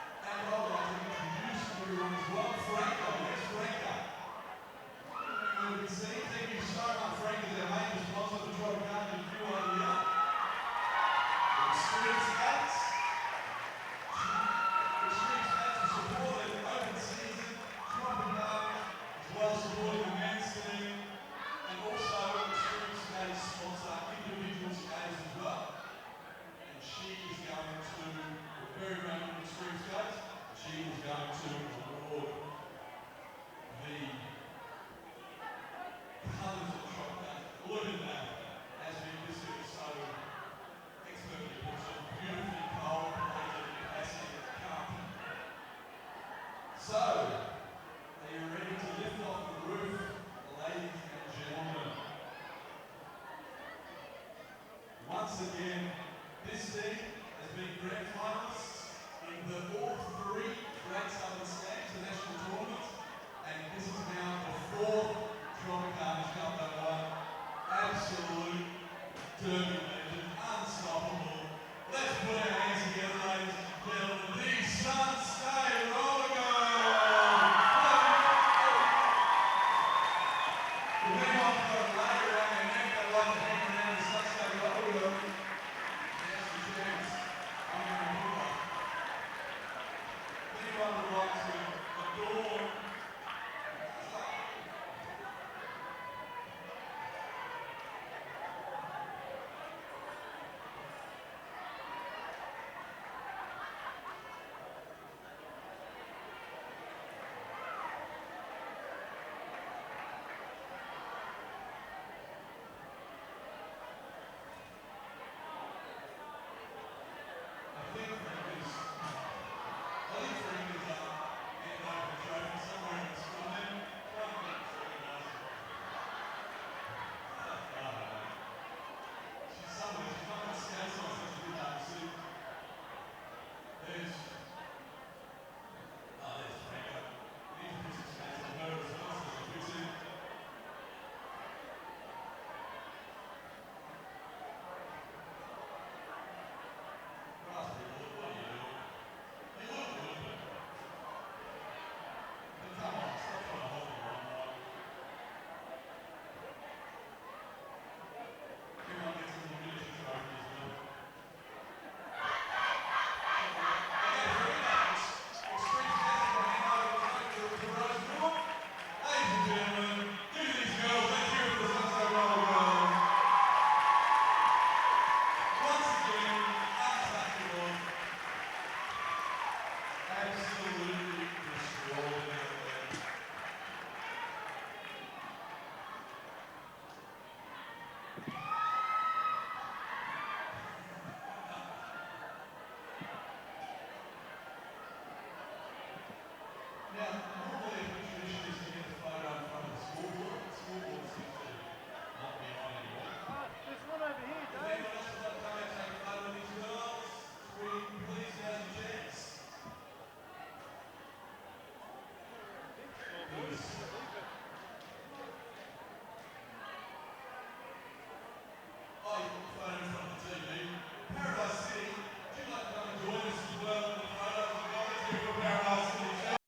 And I'd like to introduce everyone as well, Franco. Yes, Franco. You can see, thank you so much, Frank, is our main sponsor of the Tropicarnage Fuel over here. Extreme Skates. Extreme Skates are supporting open season, Tropicarnage, as well as supporting the men's team, and also Extreme Skates sponsor individual skaters as well. And she is going to, very random Extreme Skates, she is going to award the colours of Tropicarnage. Look at that, as we just did so expertly put some beautifully cold plated plastic cup. So, are you ready to lift off the roof, ladies and gentlemen? Once again, this team has been grand finalists in all three Great Southern States, the national tournaments, and this is now the fourth Tropicarnage Cup they won. Absolute derby legend, unstoppable. Let's put our hands together, ladies and gentlemen. The Sun State Roller If anyone's got a lay around their neck, they'd like to hang around the Sun State Roller there's the chance. I'm going to put up. Anyone would like to adore I think Frank is up and over the trophy somewhere in the scrum there. Try and get it organised. She's somewhere, she's not got skates on, so she didn't have to see. There's Franco. We need to put some skates on her as well, so she fits in. Raspberry, what are you doing? You look good, but come on, stop trying to hold me wrong, right? Everyone gets a little miniature trophy as well. Okay, very nice. Extreme Skates will hand over the trophy to Rose Moore. Ladies and gentlemen, look at these girls. Let's hear it for the Sunset Roller Girls. Once again, untouchable. Absolutely extraordinary. Now,